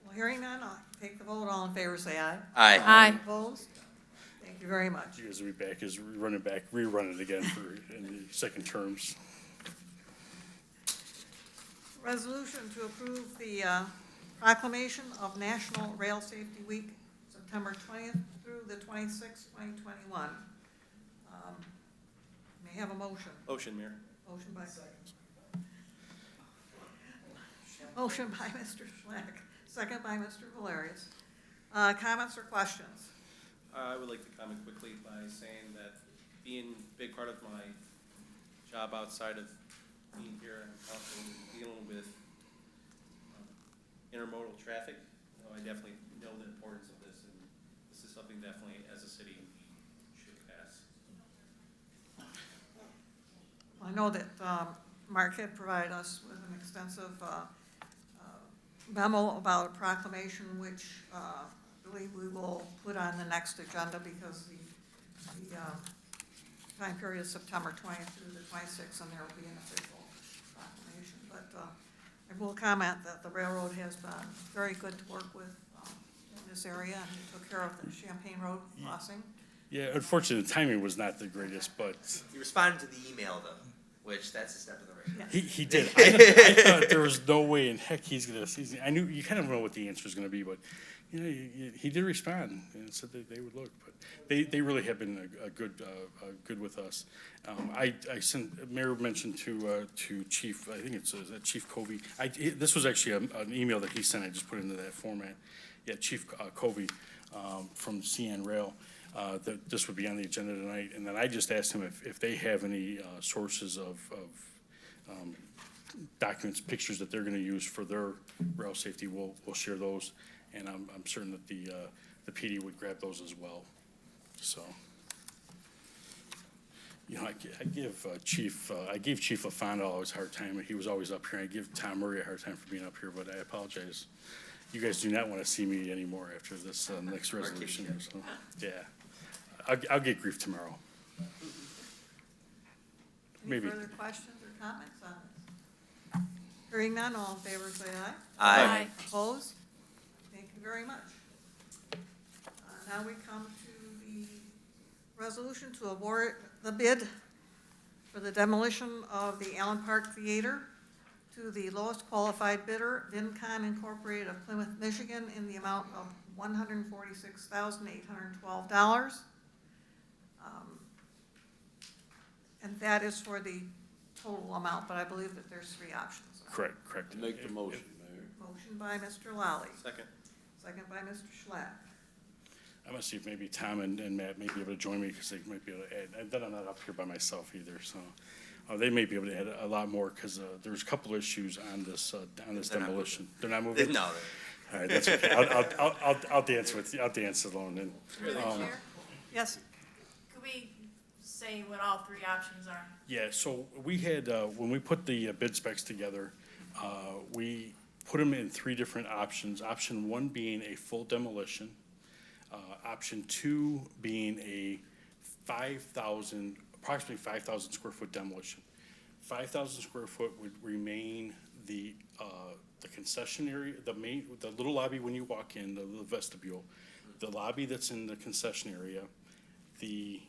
Well, hearing none, I'll take the vote. All in favor, say aye. Aye. Aye. Opposed? Thank you very much. You guys will be back as rerun it again in the second terms. Resolution to approve the proclamation of National Rail Safety Week, September 20th through the 26th, 2021. May I have a motion? Motion, Mayor. Motion by. Motion by Mr. Schleck, second by Mr. Valerius. Comments or questions? I would like to comment quickly by saying that being a big part of my job outside of being here in council, dealing with intermodal traffic, I definitely know the importance of this, and this is something definitely as a city should pass. I know that Mark had provided us with an extensive memo about a proclamation, which I believe we will put on the next agenda, because the time period is September 20th through the 26th, and there will be an official proclamation. But I will comment that the railroad has been very good to work with in this area, and he took care of the Champaign Road crossing. Yeah, unfortunately, the timing was not the greatest, but He responded to the email, though, which that's a step in the right direction. he did. I thought there was no way in heck I knew, you kind of know what the answer is going to be, but, he did respond and said that they would look. But they really have been good with us. I sent, Mayor mentioned to Chief, I think it's Chief Covey. This was actually an email that he sent. I just put it into that format. Yeah, Chief Covey from CN Rail. That this would be on the agenda tonight, and then I just asked him if they have any sources of documents, pictures that they're going to use for their rail safety. We'll share those, and I'm certain that the PD would grab those as well. So, I give Chief LaFonda always a hard time. He was always up here. I give Tom Murray a hard time for being up here, but I apologize. You guys do not want to see me anymore after this next resolution. So, yeah. I'll get grief tomorrow. Maybe. Any further questions or comments on this? Hearing none, all in favor, say aye. Aye. Opposed? Thank you very much. Now we come to the resolution to award the bid for the demolition of the Allen Park Theater to the lowest qualified bidder, Vincom Incorporated of Plymouth, Michigan, in the amount of $146,812. And that is for the total amount, but I believe that there's three options. Correct. Make the motion, Mayor. Motion by Mr. Lally, Second. second by Mr. Schlatt. I'm gonna see if maybe Tom and Matt may be able to join me, because they might be able to add, and then I'm not up here by myself either, so. They may be able to add a lot more, because, there's a couple issues on this demolition. They're not moving? No, All right, that's okay. I'll dance with you. I'll dance alone and, Through the chair, Yes, could we say what all three options are? yeah, so we had, when we put the bid specs together, we put them in three different options. Option one being a full demolition. Option two being a approximately 5,000 square foot demolition. 5,000 square foot would remain the concession area, the little lobby when you walk in, the little vestibule, the lobby that's in the concession area, the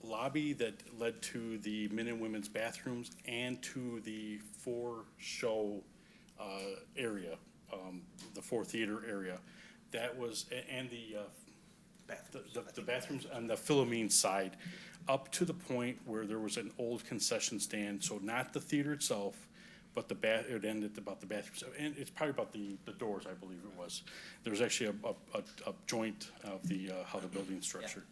lobby that led to the men and women's bathrooms and to the show area, the theater area. That was, and the bathrooms on the Philomene side, up to the point where there was an old concession stand, so not the theater itself, but it ended about the bathrooms, and it's probably about the doors, I believe it was. There was actually a joint of how the building's structured.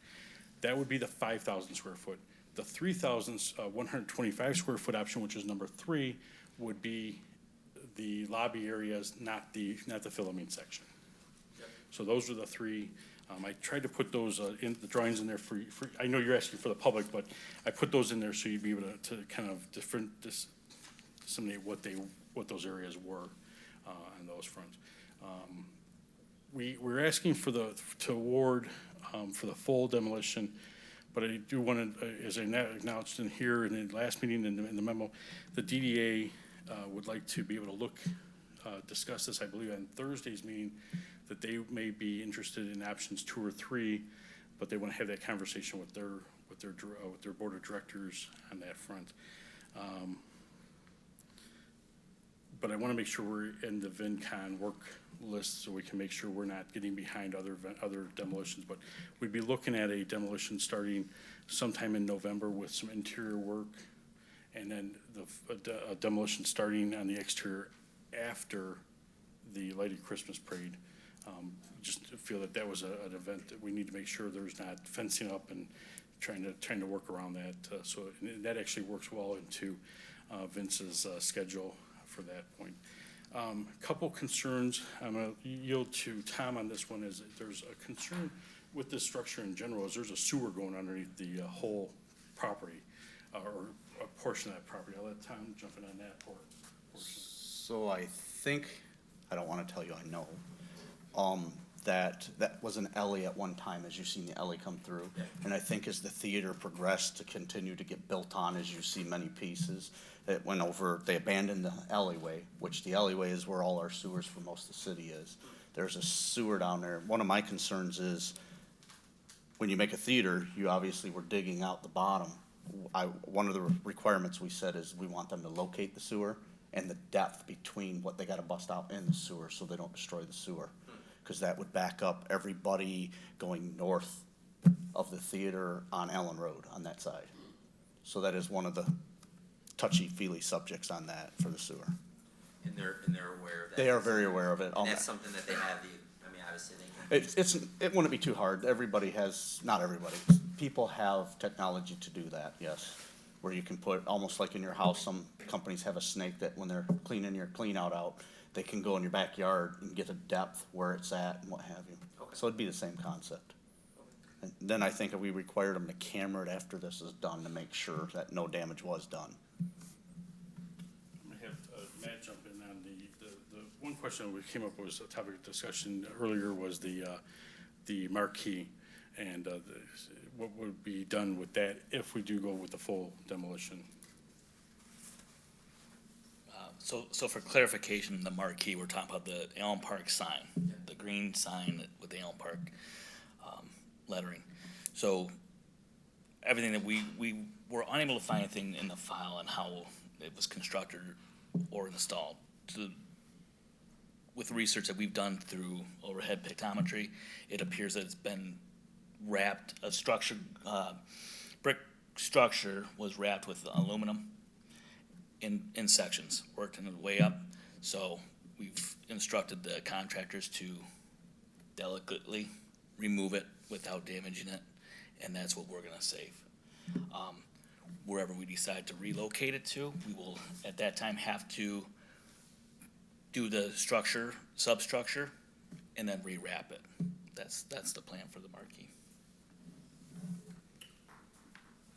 That would be the 5,000 square foot. The 3,125 square foot option, which is number three, would be the lobby areas, not the Philomene section. So those are the three. I tried to put those in the drawings in there for, I know you're asking for the public, but I put those in there so you'd be able to kind of disseminate what those areas were on those fronts. We're asking to award for the full demolition, but I do want to, as I announced in here in the last meeting in the memo, the DDA would like to be able to discuss this, I believe, on Thursday's meeting, that they may be interested in options 2 or 3, but they want to have that conversation with their board of directors on that front. But I want to make sure we're in the VinCon work list so we can make sure we're not getting behind other demolitions. But we'd be looking at a demolition starting sometime in November with some interior work, and then a demolition starting on the exterior after the Lighted Christmas Parade. Just feel that was an event that we need to make sure there's not fencing up and trying to work around that. So that actually works well into Vince's schedule for that point. Couple concerns, I'm going to yield to Tom on this one, is that there's a concern with this structure in general, is there's a sewer going underneath the whole property, or a portion of that property. I'll let Tom jump in on that portion. So I think, I don't want to tell you I know, that was an alley at one time, as you've seen the alley come through. And I think as the theater progressed to continue to get built on, as you see many pieces, it went over, they abandoned the alleyway, which the alleyway is where all our sewers for most of the city is. There's a sewer down there. One of my concerns is, when you make a theater, you obviously were digging out the bottom. One of the requirements we said is we want them to locate the sewer and the depth between what they gotta bust out in the sewer so they don't destroy the sewer. Because that would back up everybody going north of the theater on Allen Road on that side. So that is one of the touchy-feely subjects on that for the sewer. And they're aware of that. They are very aware of it. And that's something that they have, obviously they can. It wouldn't be too hard. Everybody has, not everybody, people have technology to do that, yes. Where you can put, almost like in your house, some companies have a snake that when they're cleaning your clean-out out, they can go in your backyard and get a depth where it's at and what have you. Okay. So it'd be the same concept. And then I think we required them to camera it after this is done to make sure that no damage was done. I'm going to have Matt jump in on the one question that came up was a topic of discussion earlier was the marquee and what would be done with that if we do go with the full demolition. So for clarification, the marquee, we're talking about the Allen Park sign, the green sign with the Allen Park lettering. So everything that we were unable to find anything in the file on how it was constructed or installed. To with research that we've done through overhead pictometry, it appears that it's been wrapped, a structure, brick structure was wrapped with aluminum in sections, worked its way up. So we've instructed the contractors to delicately remove it without damaging it, and that's what we're gonna save. Wherever we decide to relocate it to, we will, at that time, have to do the structure, substructure, and then rewrap it. That's the plan for the marquee.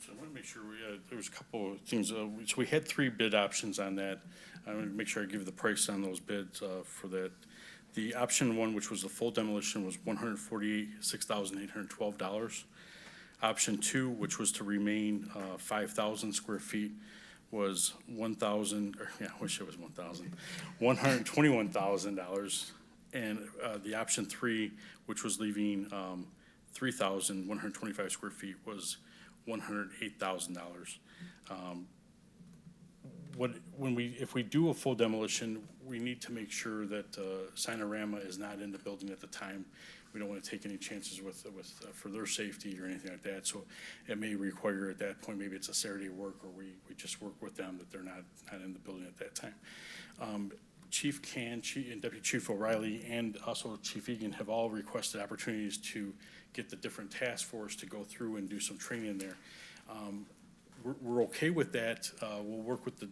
So I want to make sure there was a couple of things. So we had 3 bid options on that. I want to make sure I give the price on those bids for that. The option 1, which was the full demolition, was $146,812. Option 2, which was to remain 5,000 square feet, was $121,000. And the option 3, which was leaving 3,125 square feet, was $108,000. If we do a full demolition, we need to make sure that Sinorama is not in the building at the time. We don't want to take any chances for their safety or anything like that. So it may require at that point, maybe it's a Saturday work, or we just work with them that they're not in the building at that time. Chief and Deputy Chief O'Reilly and also Chief Egan have all requested opportunities to get the different task force to go through and do some training there. We're okay with that. We'll work with the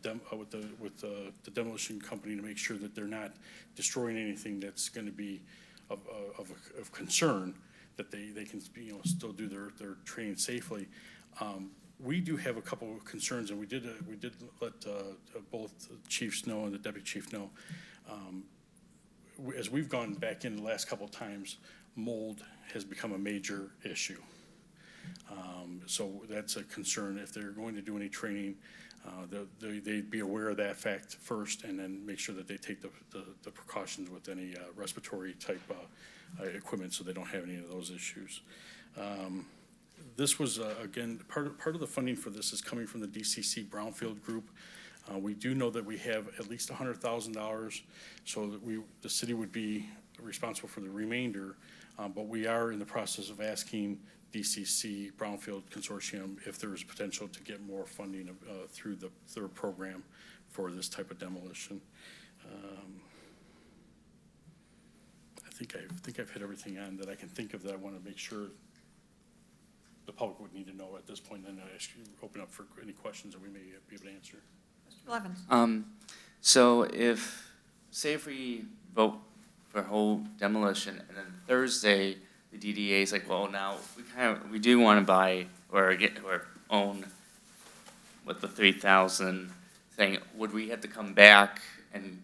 demolition company to make sure that they're not destroying anything that's going to be of concern, that they can still do their training safely. We do have a couple of concerns, and we did let both the chiefs know and the deputy chief know. As we've gone back in the last couple of times, mold has become a major issue. So that's a concern. If they're going to do any training, they'd be aware of that fact first, and then make sure that they take the precautions with any respiratory type equipment, so they don't have any of those issues. This was, again, part of the funding for this is coming from the DCC Brownfield Group. We do know that we have at least $100,000, so that the city would be responsible for the remainder, but we are in the process of asking DCC Brownfield Consortium if there is potential to get more funding through their program for this type of demolition. I think I've hit everything on that I can think of that I want to make sure the public would need to know at this point, and then I open up for any questions that we may be able to answer. Mr. Blevins? So say if we vote for whole demolition, and then Thursday, the DDA is like, well, now we do want to buy or own with the 3,000 thing, would we have to come back and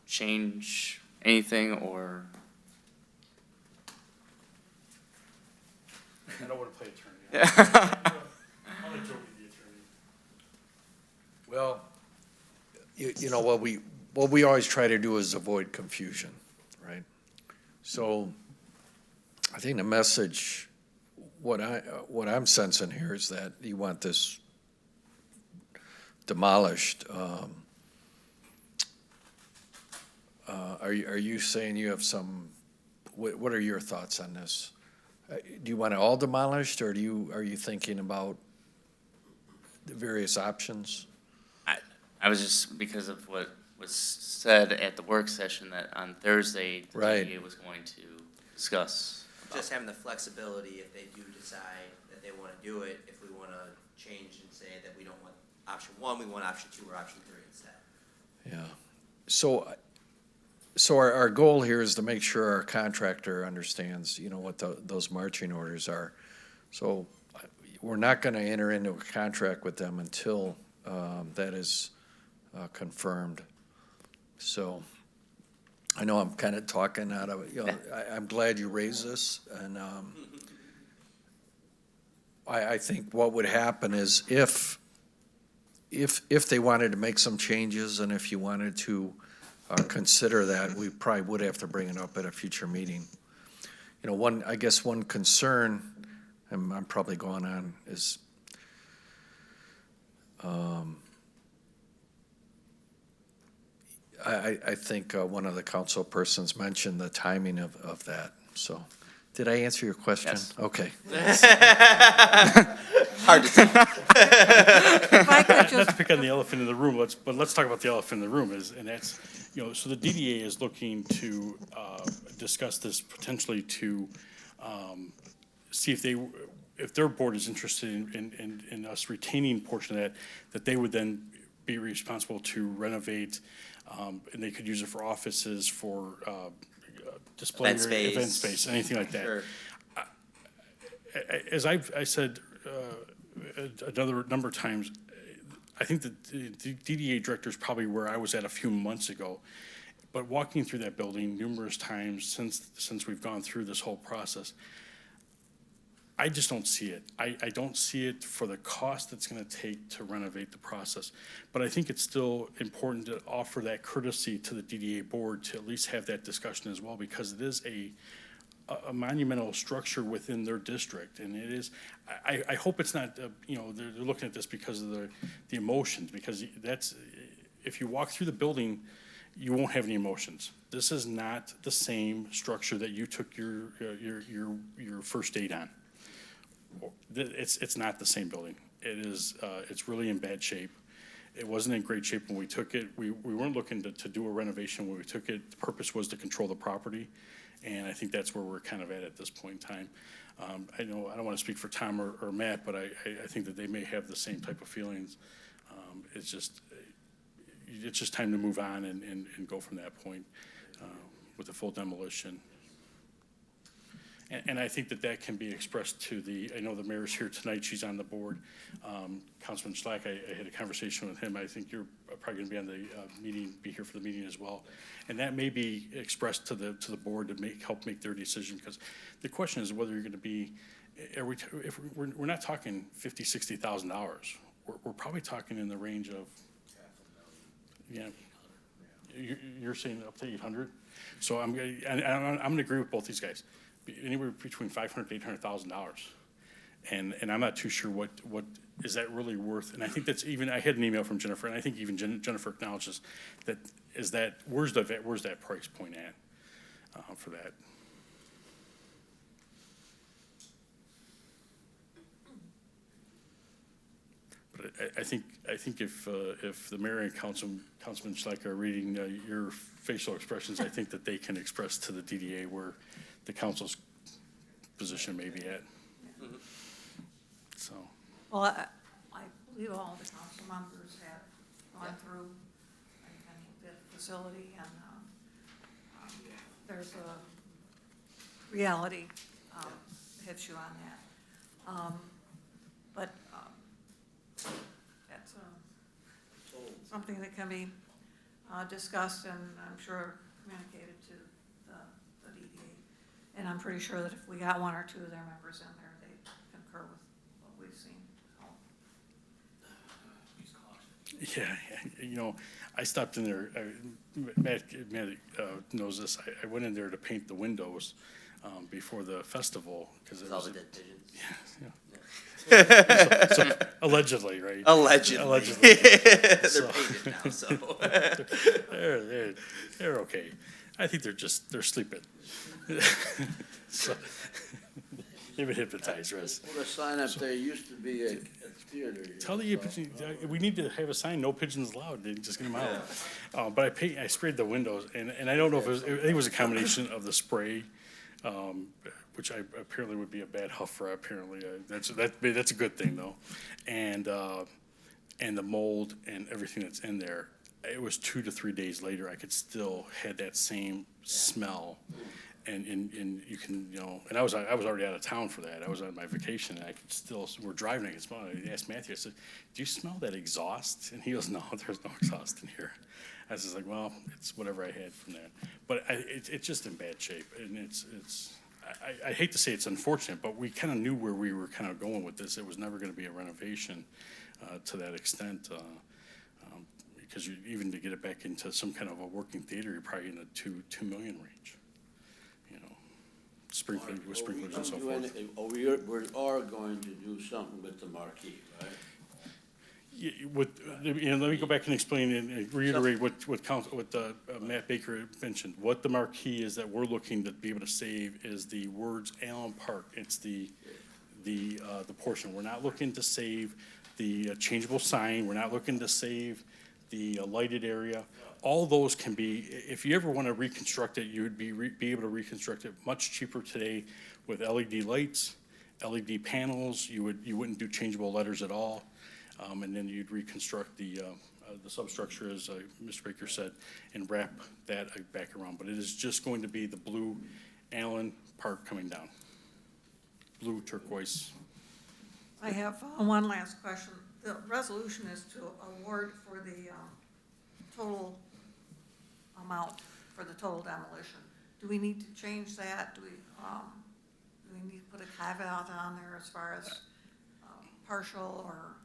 change anything, or? I don't want to play attorney. Yeah. I'll let Joe be the attorney. Well, you know, what we always try to do is avoid confusion, right? So I think the message, what I'm sensing here is that you want this demolished. Are you saying you have some, what are your thoughts on this? Do you want it all demolished, or are you thinking about the various options? I was just, because of what was said at the work session, that on Thursday, the Right. DDA was going to discuss. Just having the flexibility if they do decide that they want to do it, if we want to change and say that we don't want option 1, we want option 2 or option 3 instead. Yeah. So our goal here is to make sure our contractor understands, you know, what those marching orders are. So we're not going to enter into a contract with them until that is confirmed. So I know I'm kind of talking out of, you know, I'm glad you raised this, and I think what would happen is if they wanted to make some changes, and if you wanted to consider that, we probably would have to bring it up at a future meeting. You know, I guess one concern, and I'm probably going on, is I I think one of the council persons mentioned the timing of that, so. Did I answer your question? Yes. Okay. Hard to tell. If I could Not just, to pick on the elephant in the room, but let's talk about the elephant in the room is, and that's, so the DDA is looking to, discuss this potentially to, see if their board is interested in us retaining a portion of that they would then be responsible to renovate, and they could use it for offices, for, display Event area, space. event space, anything like that. Sure. As I said another number of times, I think that the DDA director is probably where I was at a few months ago. But walking through that building numerous times since we've gone through this whole process, I just don't see it. I don't see it for the cost it's gonna take to renovate the process. But I think it's still important to offer that courtesy to the DDA board to at least have that discussion as well, because it is a monumental structure within their district, and it is, I hope it's not, they're looking at this because of the emotions, because that's, if you walk through the building, you won't have any emotions. This is not the same structure that you took your first date on. It's not the same building. It is, it's really in bad shape. It wasn't in great shape when we took it. We weren't looking to do a renovation when we took it. The purpose was to control the property, and I think that's where we're kind of at this point in time. I know, I don't want to speak for Tom or Matt, but I think that they may have the same type of feelings. It's just time to move on and go from that point with the full demolition. And I think that can be expressed to I know the mayor's here tonight, she's on the board. Councilman Schlack, I had a conversation with him. I think you're probably gonna be on the meeting, be here for the meeting as well. And that may be expressed to the board to help make their decision, because the question is whether you're gonna be, if we're not talking $50,000, $60,000. We're probably talking in the range of, yeah, you're saying up to 800? So I'm gonna agree with both these guys. Anywhere between $500,000 to $800,000, and I'm not too sure what is that really worth. And I think that's even, I had an email from Jennifer, and I think even Jennifer acknowledges that where's that price point at for that. But I think if the mayor and Councilman Schleicher are reading your facial expressions, I think that they can express to the DDA where the council's position may be at. So. well, I believe all the council members have gone through and looked at the facility, and there's a reality hits you on that. But that's something that can be discussed, and I'm sure communicated to the DDA. And I'm pretty sure that if we got one or two of their members in there, they concur with what we've seen. Yeah, I stopped in there, Matt knows this, I went in there to paint the windows before the festival, because it All was. the dead pigeons. Yeah. So allegedly, right? Allegedly. They're So- painted now, so. They're okay. I think they're sleeping. So, they've been hypnotized, Riz. Put a sign up there, used to be a theater. Tell the we need to have a sign, no pigeons allowed, they just get them out. But I sprayed the windows, and I don't know if I think it was a combination of the spray, which apparently would be a bad huffer, apparently. That's a good thing, though. And the mold and everything that's in there. It was 2 to 3 days later, I could still had that same smell. And you can, and I was already out of town for that. I was on my vacation, and I could still, we're driving, I could smell it. I asked Matthew, I said, do you smell that exhaust? And he goes, no, there's no exhaust in here. I was just like, well, it's whatever I had from that. But it's just in bad shape, and I hate to say it's unfortunate, but we kind of knew where we were kind of going with this. It was never going to be a renovation to that extent. Because even to get it back into some kind of a working theater, you're probably in the $2 million range. Sprinklers and so forth. We are going to do something with the marquee, right? Let me go back and explain and reiterate what Matt Baker mentioned. What the marquee is that we're looking to be able to save is the words Allen Park. It's the portion. We're not looking to save the changeable sign. We're not looking to save the lighted area. All those can be, if you ever want to reconstruct it, you would be able to reconstruct it much cheaper today with LED lights, LED panels. You wouldn't do changeable letters at all. And then you'd reconstruct the substructure, as Mr. Baker said, and wrap that back around. But it is just going to be the blue Allen Park coming down. Blue turquoise. I have one last question. The resolution is to award for the total amount for the total demolition. Do we need to change that? Do we need to put a caveat on there as far as partial or?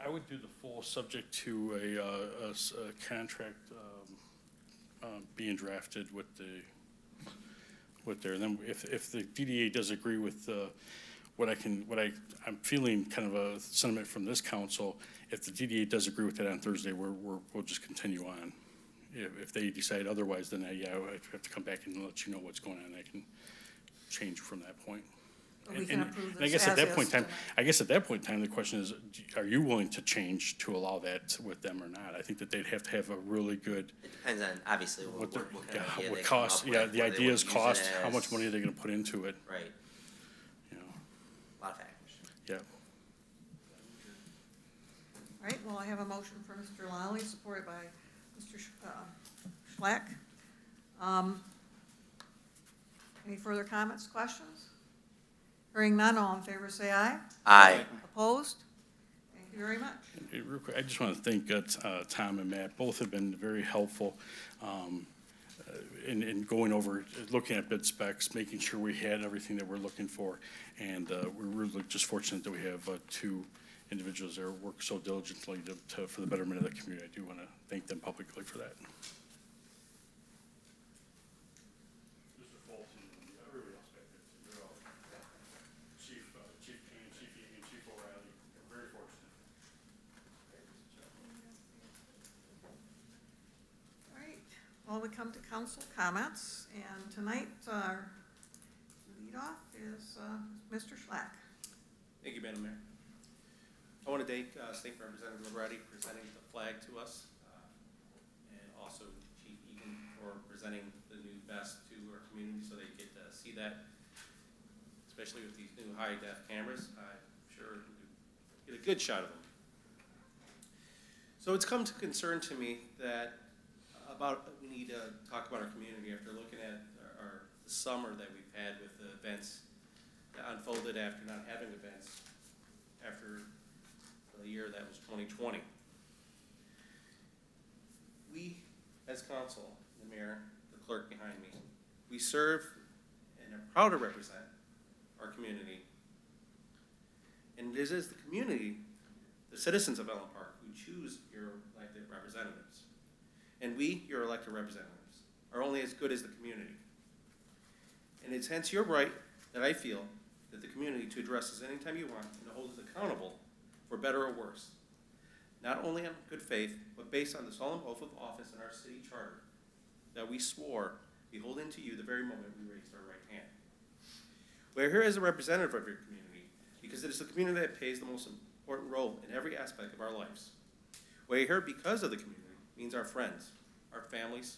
I would do the full subject to a contract being drafted with there. And then if the DDA does agree with I'm feeling kind of a sentiment from this council, if the DDA does agree with that on Thursday, we'll just continue on. If they decide otherwise, then I have to come back and let you know what's going on. I can change from that point. We can approve And I this guess at as that point in is time, the question is, are you willing to change to allow that with them or not? I think that they'd have to have a really good, It depends on, obviously, what kind of idea they what come cost, up with, the whether they idea wanna is use it cost, how as- much money are they gonna put into it, Right, you know, a lot of factors. yeah. All right, well, I have a motion for Mr. Lally, supported by Mr. Schlack. Any further comments, questions? Hearing none, all in favor say aye. Aye. Opposed? Thank you very much. Real quick, I just want to thank Tom and Matt. Both have been very helpful in going over, looking at bid specs, making sure we had everything that we're looking for. And we're really just fortunate that we have two individuals that work so diligently for the betterment of the community. I do want to thank them publicly for that. Mr. Fulton, everybody else back there, you're all, Chief Kane, Chief Egan, Chief O'Reilly, we're very fortunate. All right, well, we come to council comments, and tonight our lead off is Mr. Schlack. Thank you, Madam Mayor. I want to thank State Representative Liberati for presenting the flag to us, and also Chief Egan for presenting the new vest to our community so they get to see that, especially with these new high-def cameras. I'm sure we'll get a good shot of them. So it's come to concern to me that we need to talk about our community after looking at the summer that we've had with the events that unfolded after not having events after the year that was 2020. We, as council, the mayor, the clerk behind me, we serve and are proud to represent our community. And it is the community, the citizens of Allen Park, who choose your elected representatives. And we, your elected representatives, are only as good as the community. And it's hence your right that I feel that the community to address us anytime you want and to hold us accountable for better or worse, not only on good faith, but based on the solemn oath of office in our city charter that we swore beholding to you the very moment we raised our right hand. We're here as a representative of your community because it is the community that plays the most important role in every aspect of our lives. We're here because of the community means our friends, our families,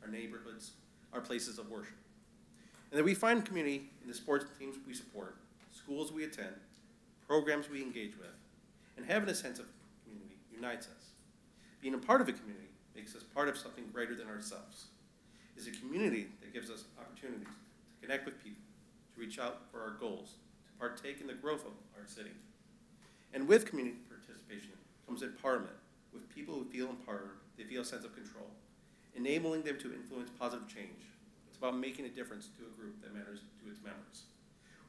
our neighborhoods, our places of worship. And that we find community in the sports teams we support, schools we attend, programs we engage with, and having a sense of community unites us. Being a part of a community makes us part of something greater than ourselves. It's a community that gives us opportunities to connect with people, to reach out for our goals, to partake in the growth of our city. And with community participation comes empowerment, with people who feel empowered, they feel a sense of control, enabling them to influence positive change. It's about making a difference to a group that matters to its members.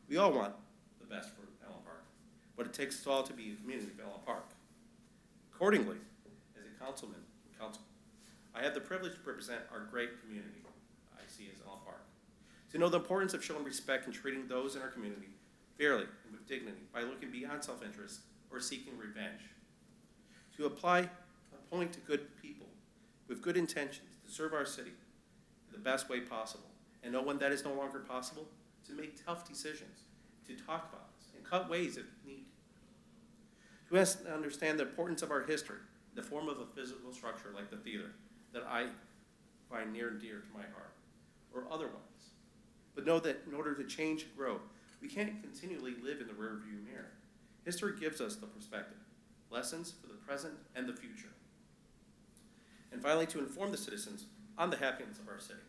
We all want the best for Allen Park, but it takes us all to be a community of Allen Park. Accordingly, as a councilman and council, I have the privilege to represent our great community I see as Allen Park. To know the importance of showing respect and treating those in our community fairly and with dignity by looking beyond self-interest or seeking revenge. To appoint to good people with good intentions to serve our city in the best way possible. And know when that is no longer possible, to make tough decisions, to talk about this, and cut ways if need. To understand the importance of our history, the form of a physical structure like the theater that I find near and dear to my heart, or otherwise. But know that in order to change and grow, we can't continually live in the rearview mirror. History gives us the perspective, lessons for the present and the future. And finally, to inform the citizens on the happiness of our city.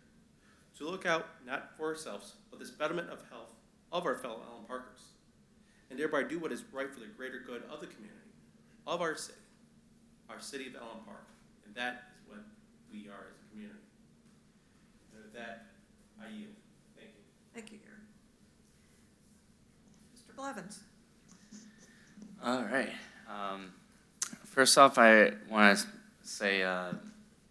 To look out not for ourselves, but the betterment of health of our fellow Allen Parkers, and thereby do what is right for the greater good of the community, of our city of Allen Park. And that is what we are as a community. And with that, I yield. Thank you. Thank you, Gary. Mr. Blevins? All right. First off, I want to say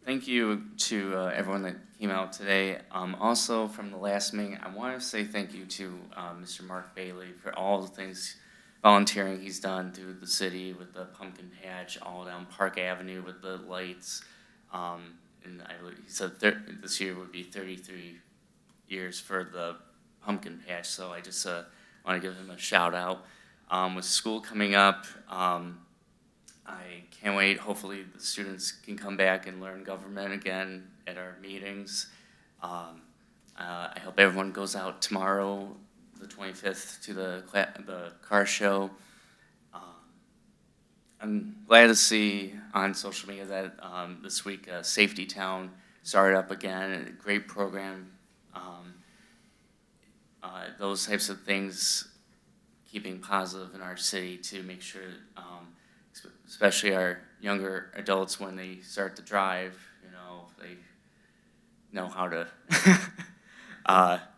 thank you to everyone that came out today. Also, from the last meeting, I want to say thank you to Mr. Mark Bailey for all the things, volunteering he's done through the city with the pumpkin patch, all down Park Avenue with the lights. And he said this year would be 33 years for the pumpkin patch, so I just want to give him a shout out. With school coming up, I can't wait. Hopefully the students can come back and learn government again at our meetings. I hope everyone goes out tomorrow, the 25th, to the car show. I'm glad to see on social media that this week Safety Town started up again. A great program. Those types of things, keeping positive in our city to make sure, especially our younger adults, when they start to drive, they know how to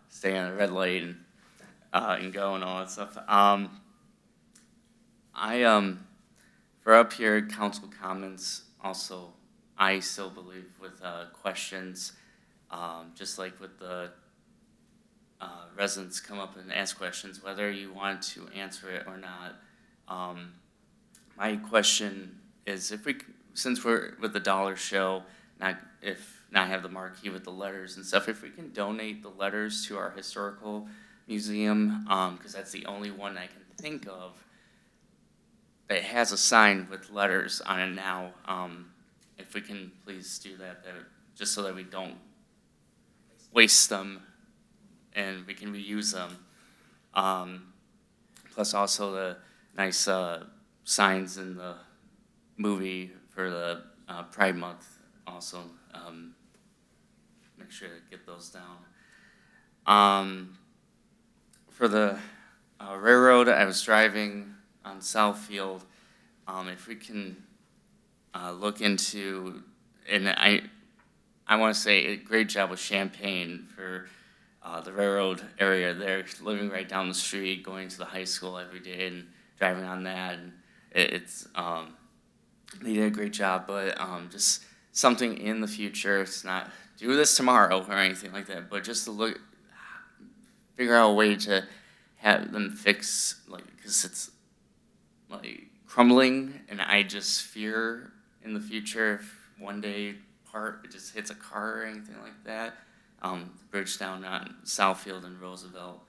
stay on a red light and go and all that stuff. For up here, council comments, also, I still believe with questions, just like with the residents come up and ask questions, whether you want to answer it or not. My question is, since we're with the dollar show, not have the marquee with the letters and stuff, if we can donate the letters to our historical museum, because that's the only one I can think of that has a sign with letters on it now. If we can please do that, just so that we don't waste them and we can reuse them. Plus also the nice signs in the movie for the Pride Month also. Make sure to get those down. For the railroad, I was driving on Southfield. If we can look into, and I want to say a great job with Champaign for the railroad area there, living right down the street, going to the high school every day and driving on that. And it's they did a great job, but just something in the future. It's not do this tomorrow or anything like that, but just to figure out a way to have them fix, because it's crumbling, and I just fear in the future if one day it just hits a car or anything like that. The bridge down on Southfield and Roosevelt,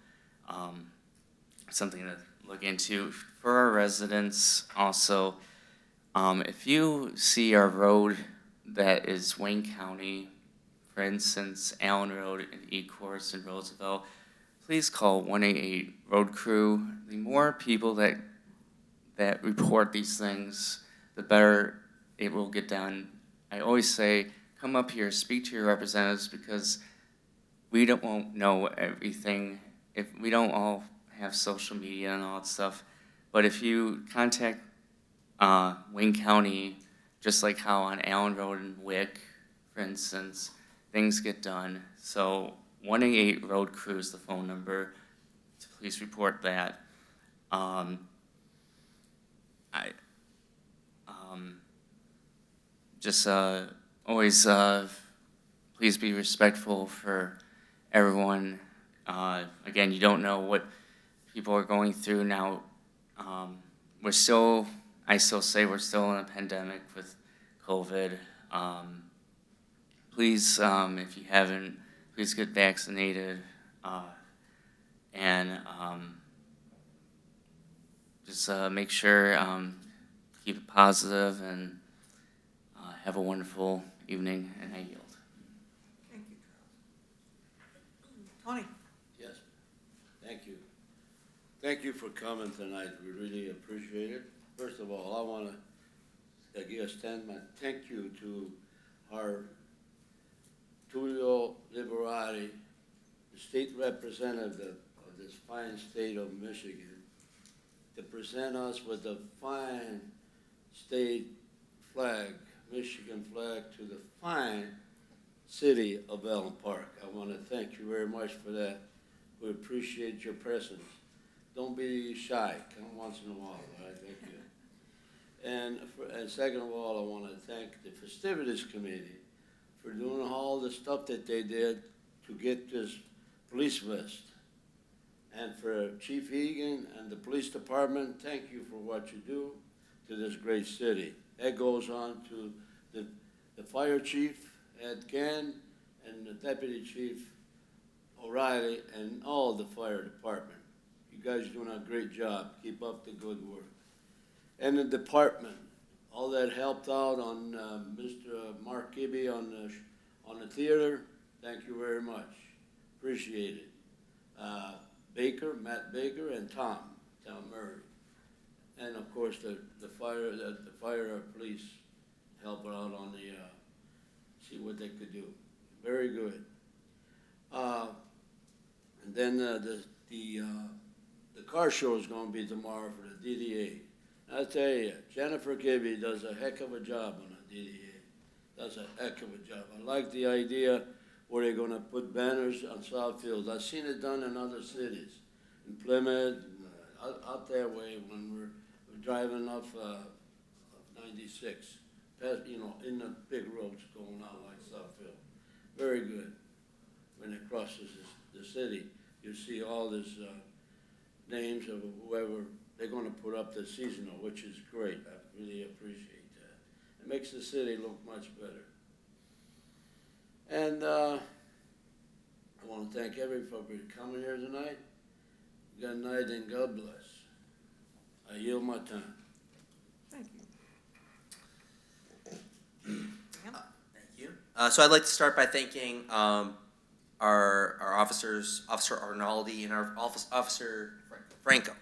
something to look into. For our residents also, if you see our road that is Wayne County, for instance, Allen Road and Ecorse and Roosevelt, please call 188 Road Crew. The more people that report these things, the better it will get done. I always say, come up here, speak to your representatives, because we won't know everything. If we don't all have social media and all that stuff, but if you contact Wayne County, just like how on Allen Road and Wick, for instance, things get done. So 188 Road Crew is the phone number. So please report that. Always please be respectful for everyone. Again, you don't know what people are going through now. I still say we're still in a pandemic with COVID. Please, if you haven't, please get vaccinated, and just make sure, keep it positive, and have a wonderful evening, and I yield. Thank you, Charles. Tony? Yes, thank you. Thank you for coming tonight, we really appreciate it. First of all, I want to extend my thank you to our Tullio Liberati, the state representative of this fine state of Michigan, to present us with a fine state flag, Michigan flag, to the fine city of Allen Park. I want to thank you very much for that. We appreciate your presence. Don't be shy, come once in a while, all right, thank you. And second of all, I want to thank the festivities committee for doing all the stuff that they did to get this police vest. And for Chief Egan and the police department, thank you for what you do to this great city. That goes on to the fire chief, Ed Gann, and the deputy chief, O'Reilly, and all the fire department. You guys are doing a great job. Keep up the good work. And the department, all that helped out on Mr. Mark Gibby on the theater, thank you very much. Appreciate it. Matt Baker, and Tom Murray. And of course, the fire police helping out on the, see what they could do. Very good. And then the car show is gonna be tomorrow for the DDA. I tell you, Jennifer Gibby does a heck of a job on the DDA. Does a heck of a job. I like the idea where they're gonna put banners on Southfield. I've seen it done in other cities, in Plymouth, out that way when we're driving off 96, past, in the big roads going out like Southfield. Very good. When it crosses the city, you see all these names of whoever they're going to put up the seasonal, which is great. I really appreciate that. It makes the city look much better. And I want to thank everybody for coming here tonight. Good night and God bless. I yield my time. Thank you. Thank you. So I'd like to start by thanking our officers, Officer Arnaldi and our Officer Franco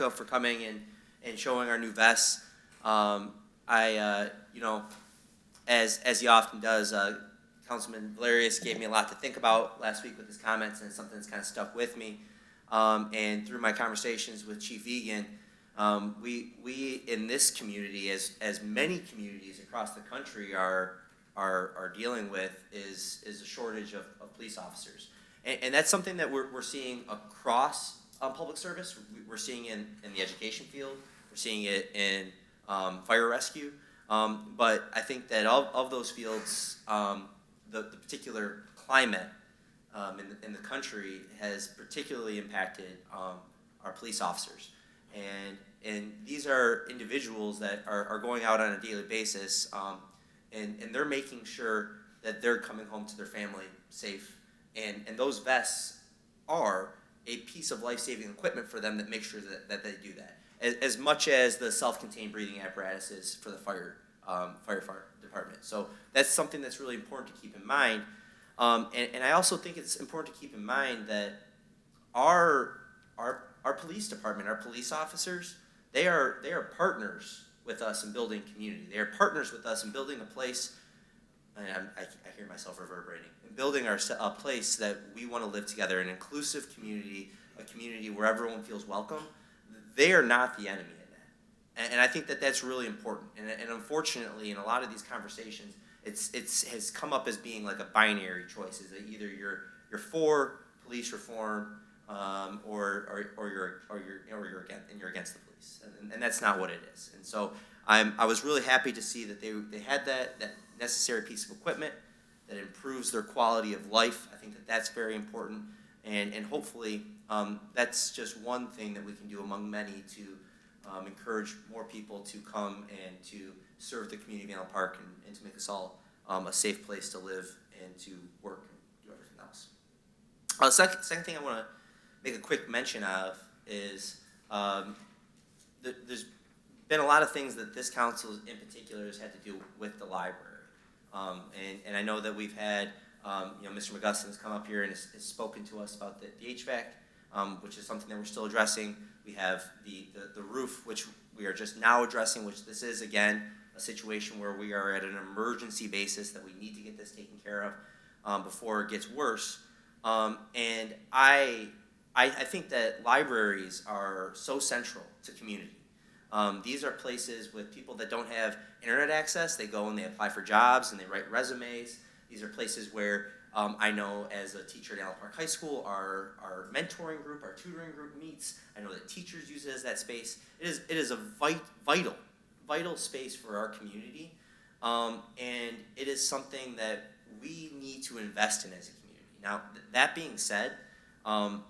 for coming and showing our new vests. As he often does, Councilman Valerius gave me a lot to think about last week with his comments, and it's something that's kind of stuck with me. And through my conversations with Chief Egan, we in this community, as many communities across the country are dealing with, is a shortage of police officers, and that's something that we're seeing across public service. We're seeing it in the education field. We're seeing it in fire rescue. But I think that of those fields, the particular climate in the country has particularly impacted our police officers. And these are individuals that are going out on a daily basis, and they're making sure that they're coming home to their family safe. And those vests are a piece of life-saving equipment for them that makes sure that they do that. As much as the self-contained breathing apparatuses for the fire department. So that's something that's really important to keep in mind. And I also think it's important to keep in mind that our police department, our police officers, they are partners with us in building community. They are partners with us in building a place, and I hear myself reverberating, in building a place that we want to live together, an inclusive community, a community where everyone feels welcome. They are not the enemy in that. And I think that that's really important. And unfortunately, in a lot of these conversations, it has come up as being like a binary choice. Is that either you're for police reform, or you're against the police, and that's not what it is. And so I was really happy to see that they had that necessary piece of equipment that improves their quality of life. I think that that's very important, and hopefully that's just one thing that we can do among many to encourage more people to come and to serve the community of Allen Park and to make us all a safe place to live and to work and do everything else. Second thing I want to make a quick mention of is there's been a lot of things that this council in particular has had to do with the library. And I know that we've had, Mr. McGustin's come up here and has spoken to us about the HVAC, which is something that we're still addressing. We have the roof, which we are just now addressing, which this is, again, a situation where we are at an emergency basis that we need to get this taken care of before it gets worse. And I think that libraries are so central to community. These are places with people that don't have internet access. They go and they apply for jobs and they write resumes. These are places where I know as a teacher at Allen Park High School, our mentoring group, our tutoring group meets. I know that teachers use it as that space. It is a vital space for our community. And it is something that we need to invest in as a community. Now, that being said,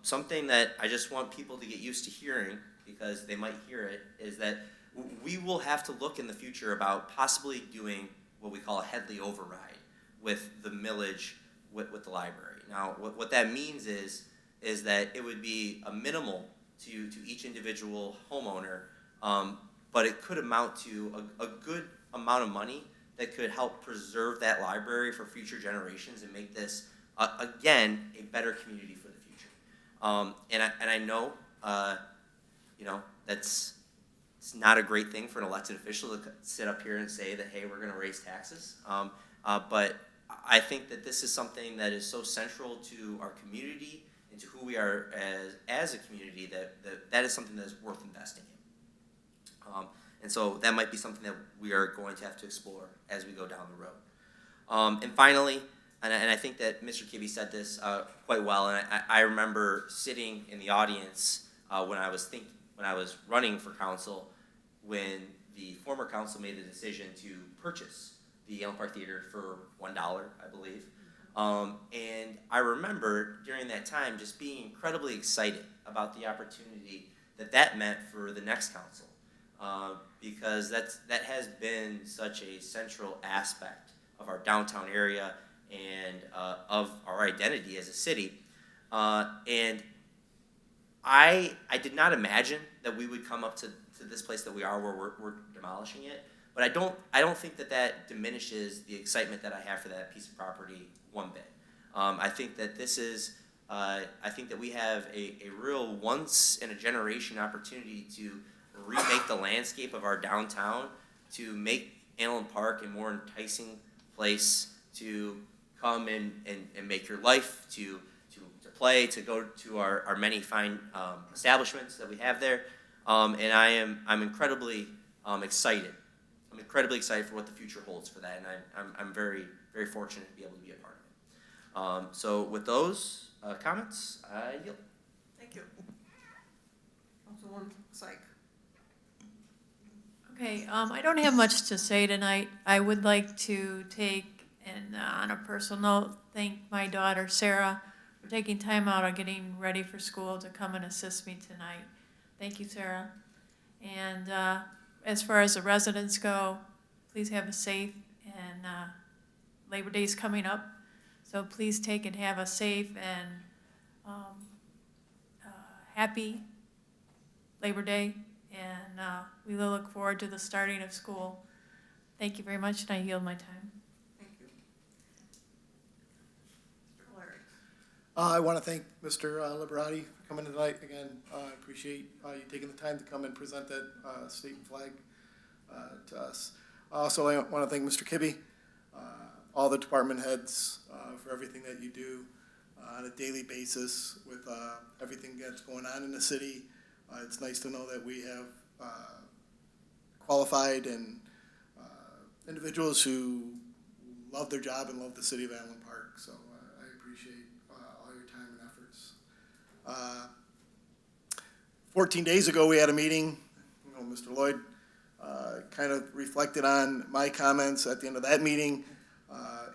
something that I just want people to get used to hearing, because they might hear it, is that we will have to look in the future about possibly doing what we call a Headley override with the millage with the library. Now, what that means is that it would be a minimal to each individual homeowner, but it could amount to a good amount of money that could help preserve that library for future generations and make this, again, a better community for the future. And I know, it's not a great thing for an elected official to sit up here and say that, hey, we're going to raise taxes. But I think that this is something that is so central to our community and to who we are as a community that is something that is worth investing in. And so that might be something that we are going to have to explore as we go down the road. And finally, and I think that Mr. Kibbe said this quite well, and I remember sitting in the audience when I was running for council, when the former council made the decision to purchase the Allen Park Theater for $1, I believe. And I remember during that time just being incredibly excited about the opportunity that meant for the next council, because that has been such a central aspect of our downtown area and of our identity as a city. And I did not imagine that we would come up to this place that we are, where we're demolishing it. But I don't think that diminishes the excitement that I have for that piece of property one bit. I think that this is, I think that we have a real once in a generation opportunity to remake the landscape of our downtown, to make Allen Park a more enticing place to come and make your life, to play, to go to our many fine establishments that we have there. And I'm incredibly excited. I'm incredibly excited for what the future holds for that, and I'm very, very fortunate to be able to be a part of it. So with those comments, I yield. Thank you. Councilwoman Syke. Okay, I don't have much to say tonight. I would like to take, and on a personal note, thank my daughter Sarah for taking time out of getting ready for school to come and assist me tonight. Thank you, Sarah. And as far as the residents go, please have a safe, and Labor Day's coming up, so please take and have a safe and happy Labor Day, and we will look forward to the starting of school. Thank you very much, and I yield my time. Thank you. Mr. O'Leary. I want to thank Mr. Liberati for coming tonight again. I appreciate you taking the time to come and present that state flag to us. Also, I want to thank Mr. Kibbe, all the department heads for everything that you do on a daily basis with everything that's going on in the city. It's nice to know that we have qualified and individuals who love their job and love the city of Allen Park. So I appreciate all your time and efforts. 14 days ago, we had a meeting. Mr. Lloyd kind of reflected on my comments at the end of that meeting,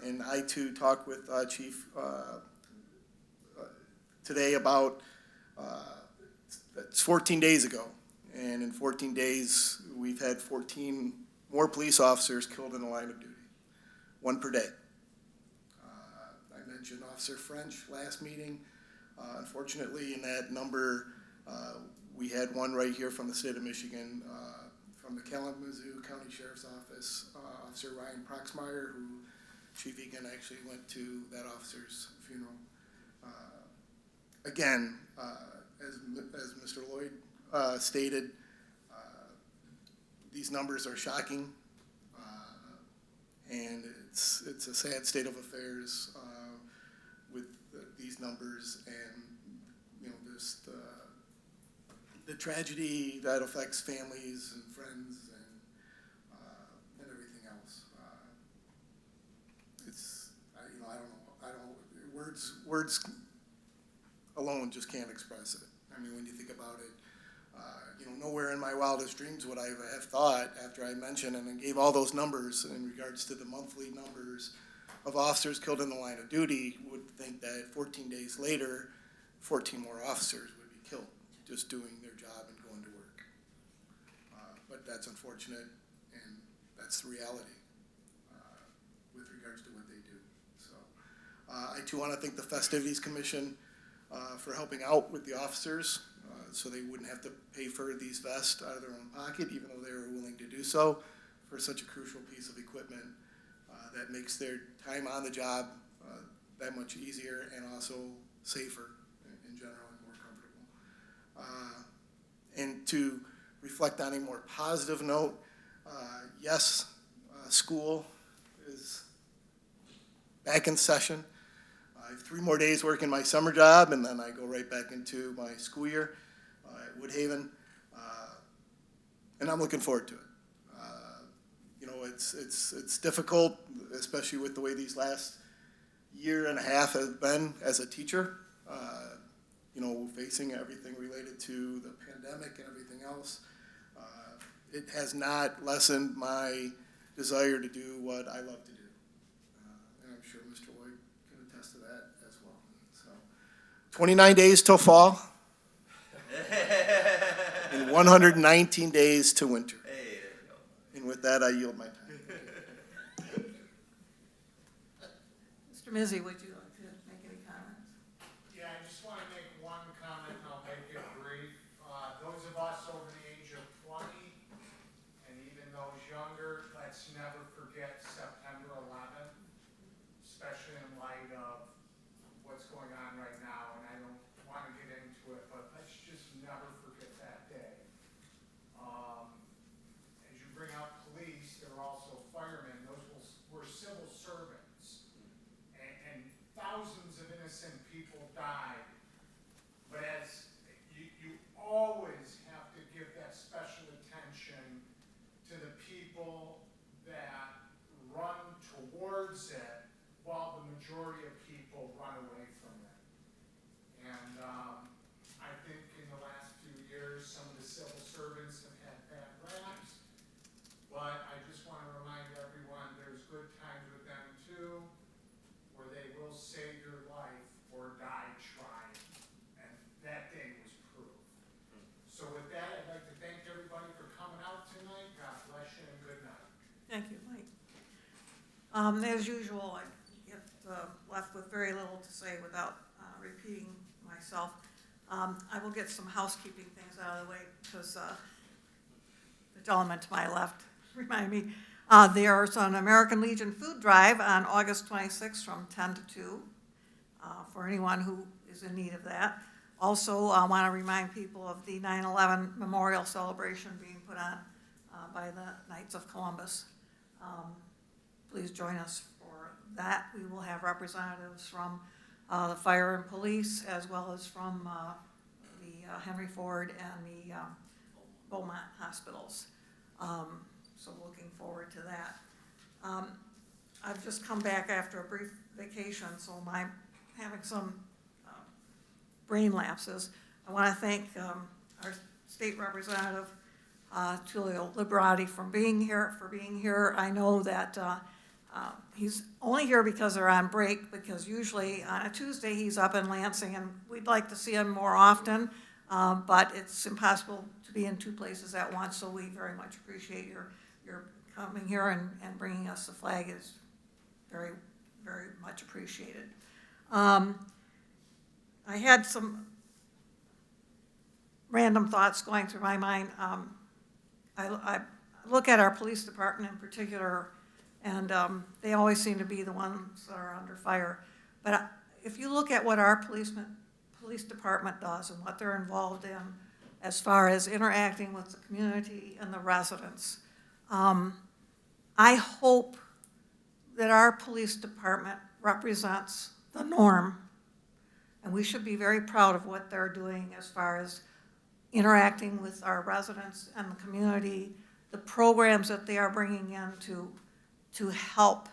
and I too talked with Chief today about it's 14 days ago, And in 14 days, we've had 14 more police officers killed in the line of duty, one per day. I mentioned Officer French last meeting. Unfortunately, in that number, we had one right here from the state of Michigan, from the Kalamazoo County Sheriff's Office, Officer Ryan Proxmire, who Chief Egan actually went to that officer's funeral. Again, as Mr. Lloyd stated, these numbers are shocking, and it's a sad state of affairs with these numbers, and just the tragedy that affects families and friends and everything else. I don't know. Words alone just can't express it. I mean, when you think about it, nowhere in my wildest dreams would I have thought, after I mentioned and gave all those numbers in regards to the monthly numbers of officers killed in the line of duty, would think that 14 days later, 14 more officers would be killed just doing their job and going to work. But that's unfortunate, and that's the reality with regards to what they do. So I too want to thank the Festivities Commission for helping out with the officers, so they wouldn't have to pay for these vests out of their own pocket, even though they were willing to do so for such a crucial piece of equipment that makes their time on the job that much easier and also safer in general and more comfortable. And to reflect on a more positive note, yes, school is back in session. I have 3 more days working my summer job, and then I go right back into my school year at Woodhaven, and I'm looking forward to it. It's difficult, especially with the way these last year and a half have been as a teacher. Facing everything related to the pandemic and everything else, it has not lessened my desire to do what I love to do, and I'm sure Mr. Lloyd can attest to that as well. So, 29 days till fall, and 119 days to winter. Hey, there we go. And with that, I yield my time. Mr. Mizzi, would you like to make any comments? Yeah, I just want to make one comment, and I'll make it brief. Those of us over the age of 20, and even those younger, let's never forget September 11th, especially in light of what's going on right now, and I don't want to get into it, but let's just never forget that day. As you bring up police, there are also firemen. Those were civil servants, and thousands of innocent people died. But as you always have to give that special attention to the people that run towards it while the majority of people run away from it. And I think in the last few years, some of the civil servants have had bad raps, but I just want to remind everyone there's good times with them too, where they will save your life or die trying. And that day was proof. So with that, I'd like to thank everybody for coming out tonight. God bless you and good night. Thank you, Mike. As usual, I get left with very little to say without repeating myself. I will get some housekeeping things out of the way because the gentleman to my left remind me. There's an American Legion food drive on August 26th from 10 to 2 for anyone who is in need of that. Also, I want to remind people of the 9/11 memorial celebration being put on by the Knights of Columbus. Please join us for that. We will have representatives from the fire and police, as well as from the Henry Ford and the Beaumont hospitals. So looking forward to that. I've just come back after a brief vacation, so I'm having some brain lapses. I want to thank our state representative, Tullio Liberati, for being here. I know that he's only here because they're on break, because usually on a Tuesday he's up in Lansing, and we'd like to see him more often. But it's impossible to be in two places at once, so we very much appreciate your coming here and bringing us the flag is very, very much appreciated. I had some random thoughts going through my mind. I look at our police department in particular, and they always seem to be the ones that are under fire. But if you look at what our police department does and what they're involved in as far as interacting with the community and the residents, I hope that our police department represents the norm, and we should be very proud of what they're doing as far as interacting with our residents and the community, the programs that they are bringing in to help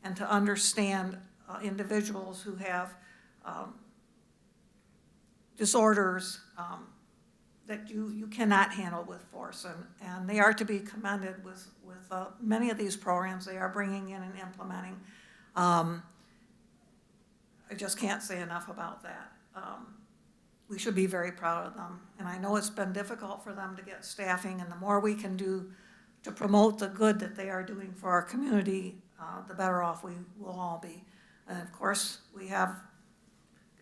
and to understand individuals who have disorders that you cannot handle with force. And they are to be commended with many of these programs they are bringing in and implementing. I just can't say enough about that. We should be very proud of them. And I know it's been difficult for them to get staffing, and the more we can do to promote the good that they are doing for our community, the better off we will all be. And of course, we have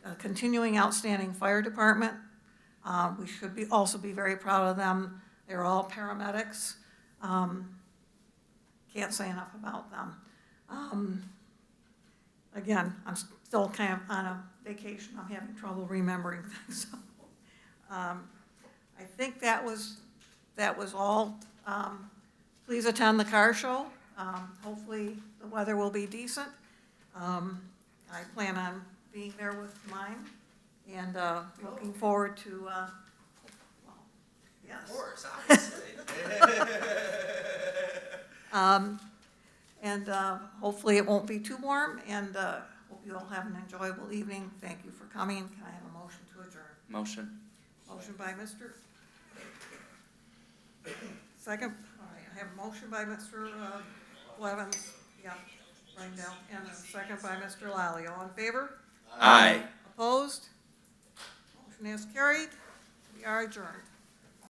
a continuing outstanding fire department. We should also be very proud of them. They're all paramedics. Can't say enough about them. Again, I'm still kind of on a vacation. I'm having trouble remembering things. So, I think that was all. Please attend the car show. Hopefully the weather will be decent. I plan on being there with mine, and looking forward to, well, yes. Of course, obviously. And hopefully it won't be too warm, and hope you all have an enjoyable evening. Thank you for coming. Can I have a motion to adjourn? Motion. Motion by Mr. Second, all right, I have a motion by Mr. Blevins, yeah, right down, and a second by Mr. Lally. All in favor? Aye. Opposed? Motion is carried. We are adjourned.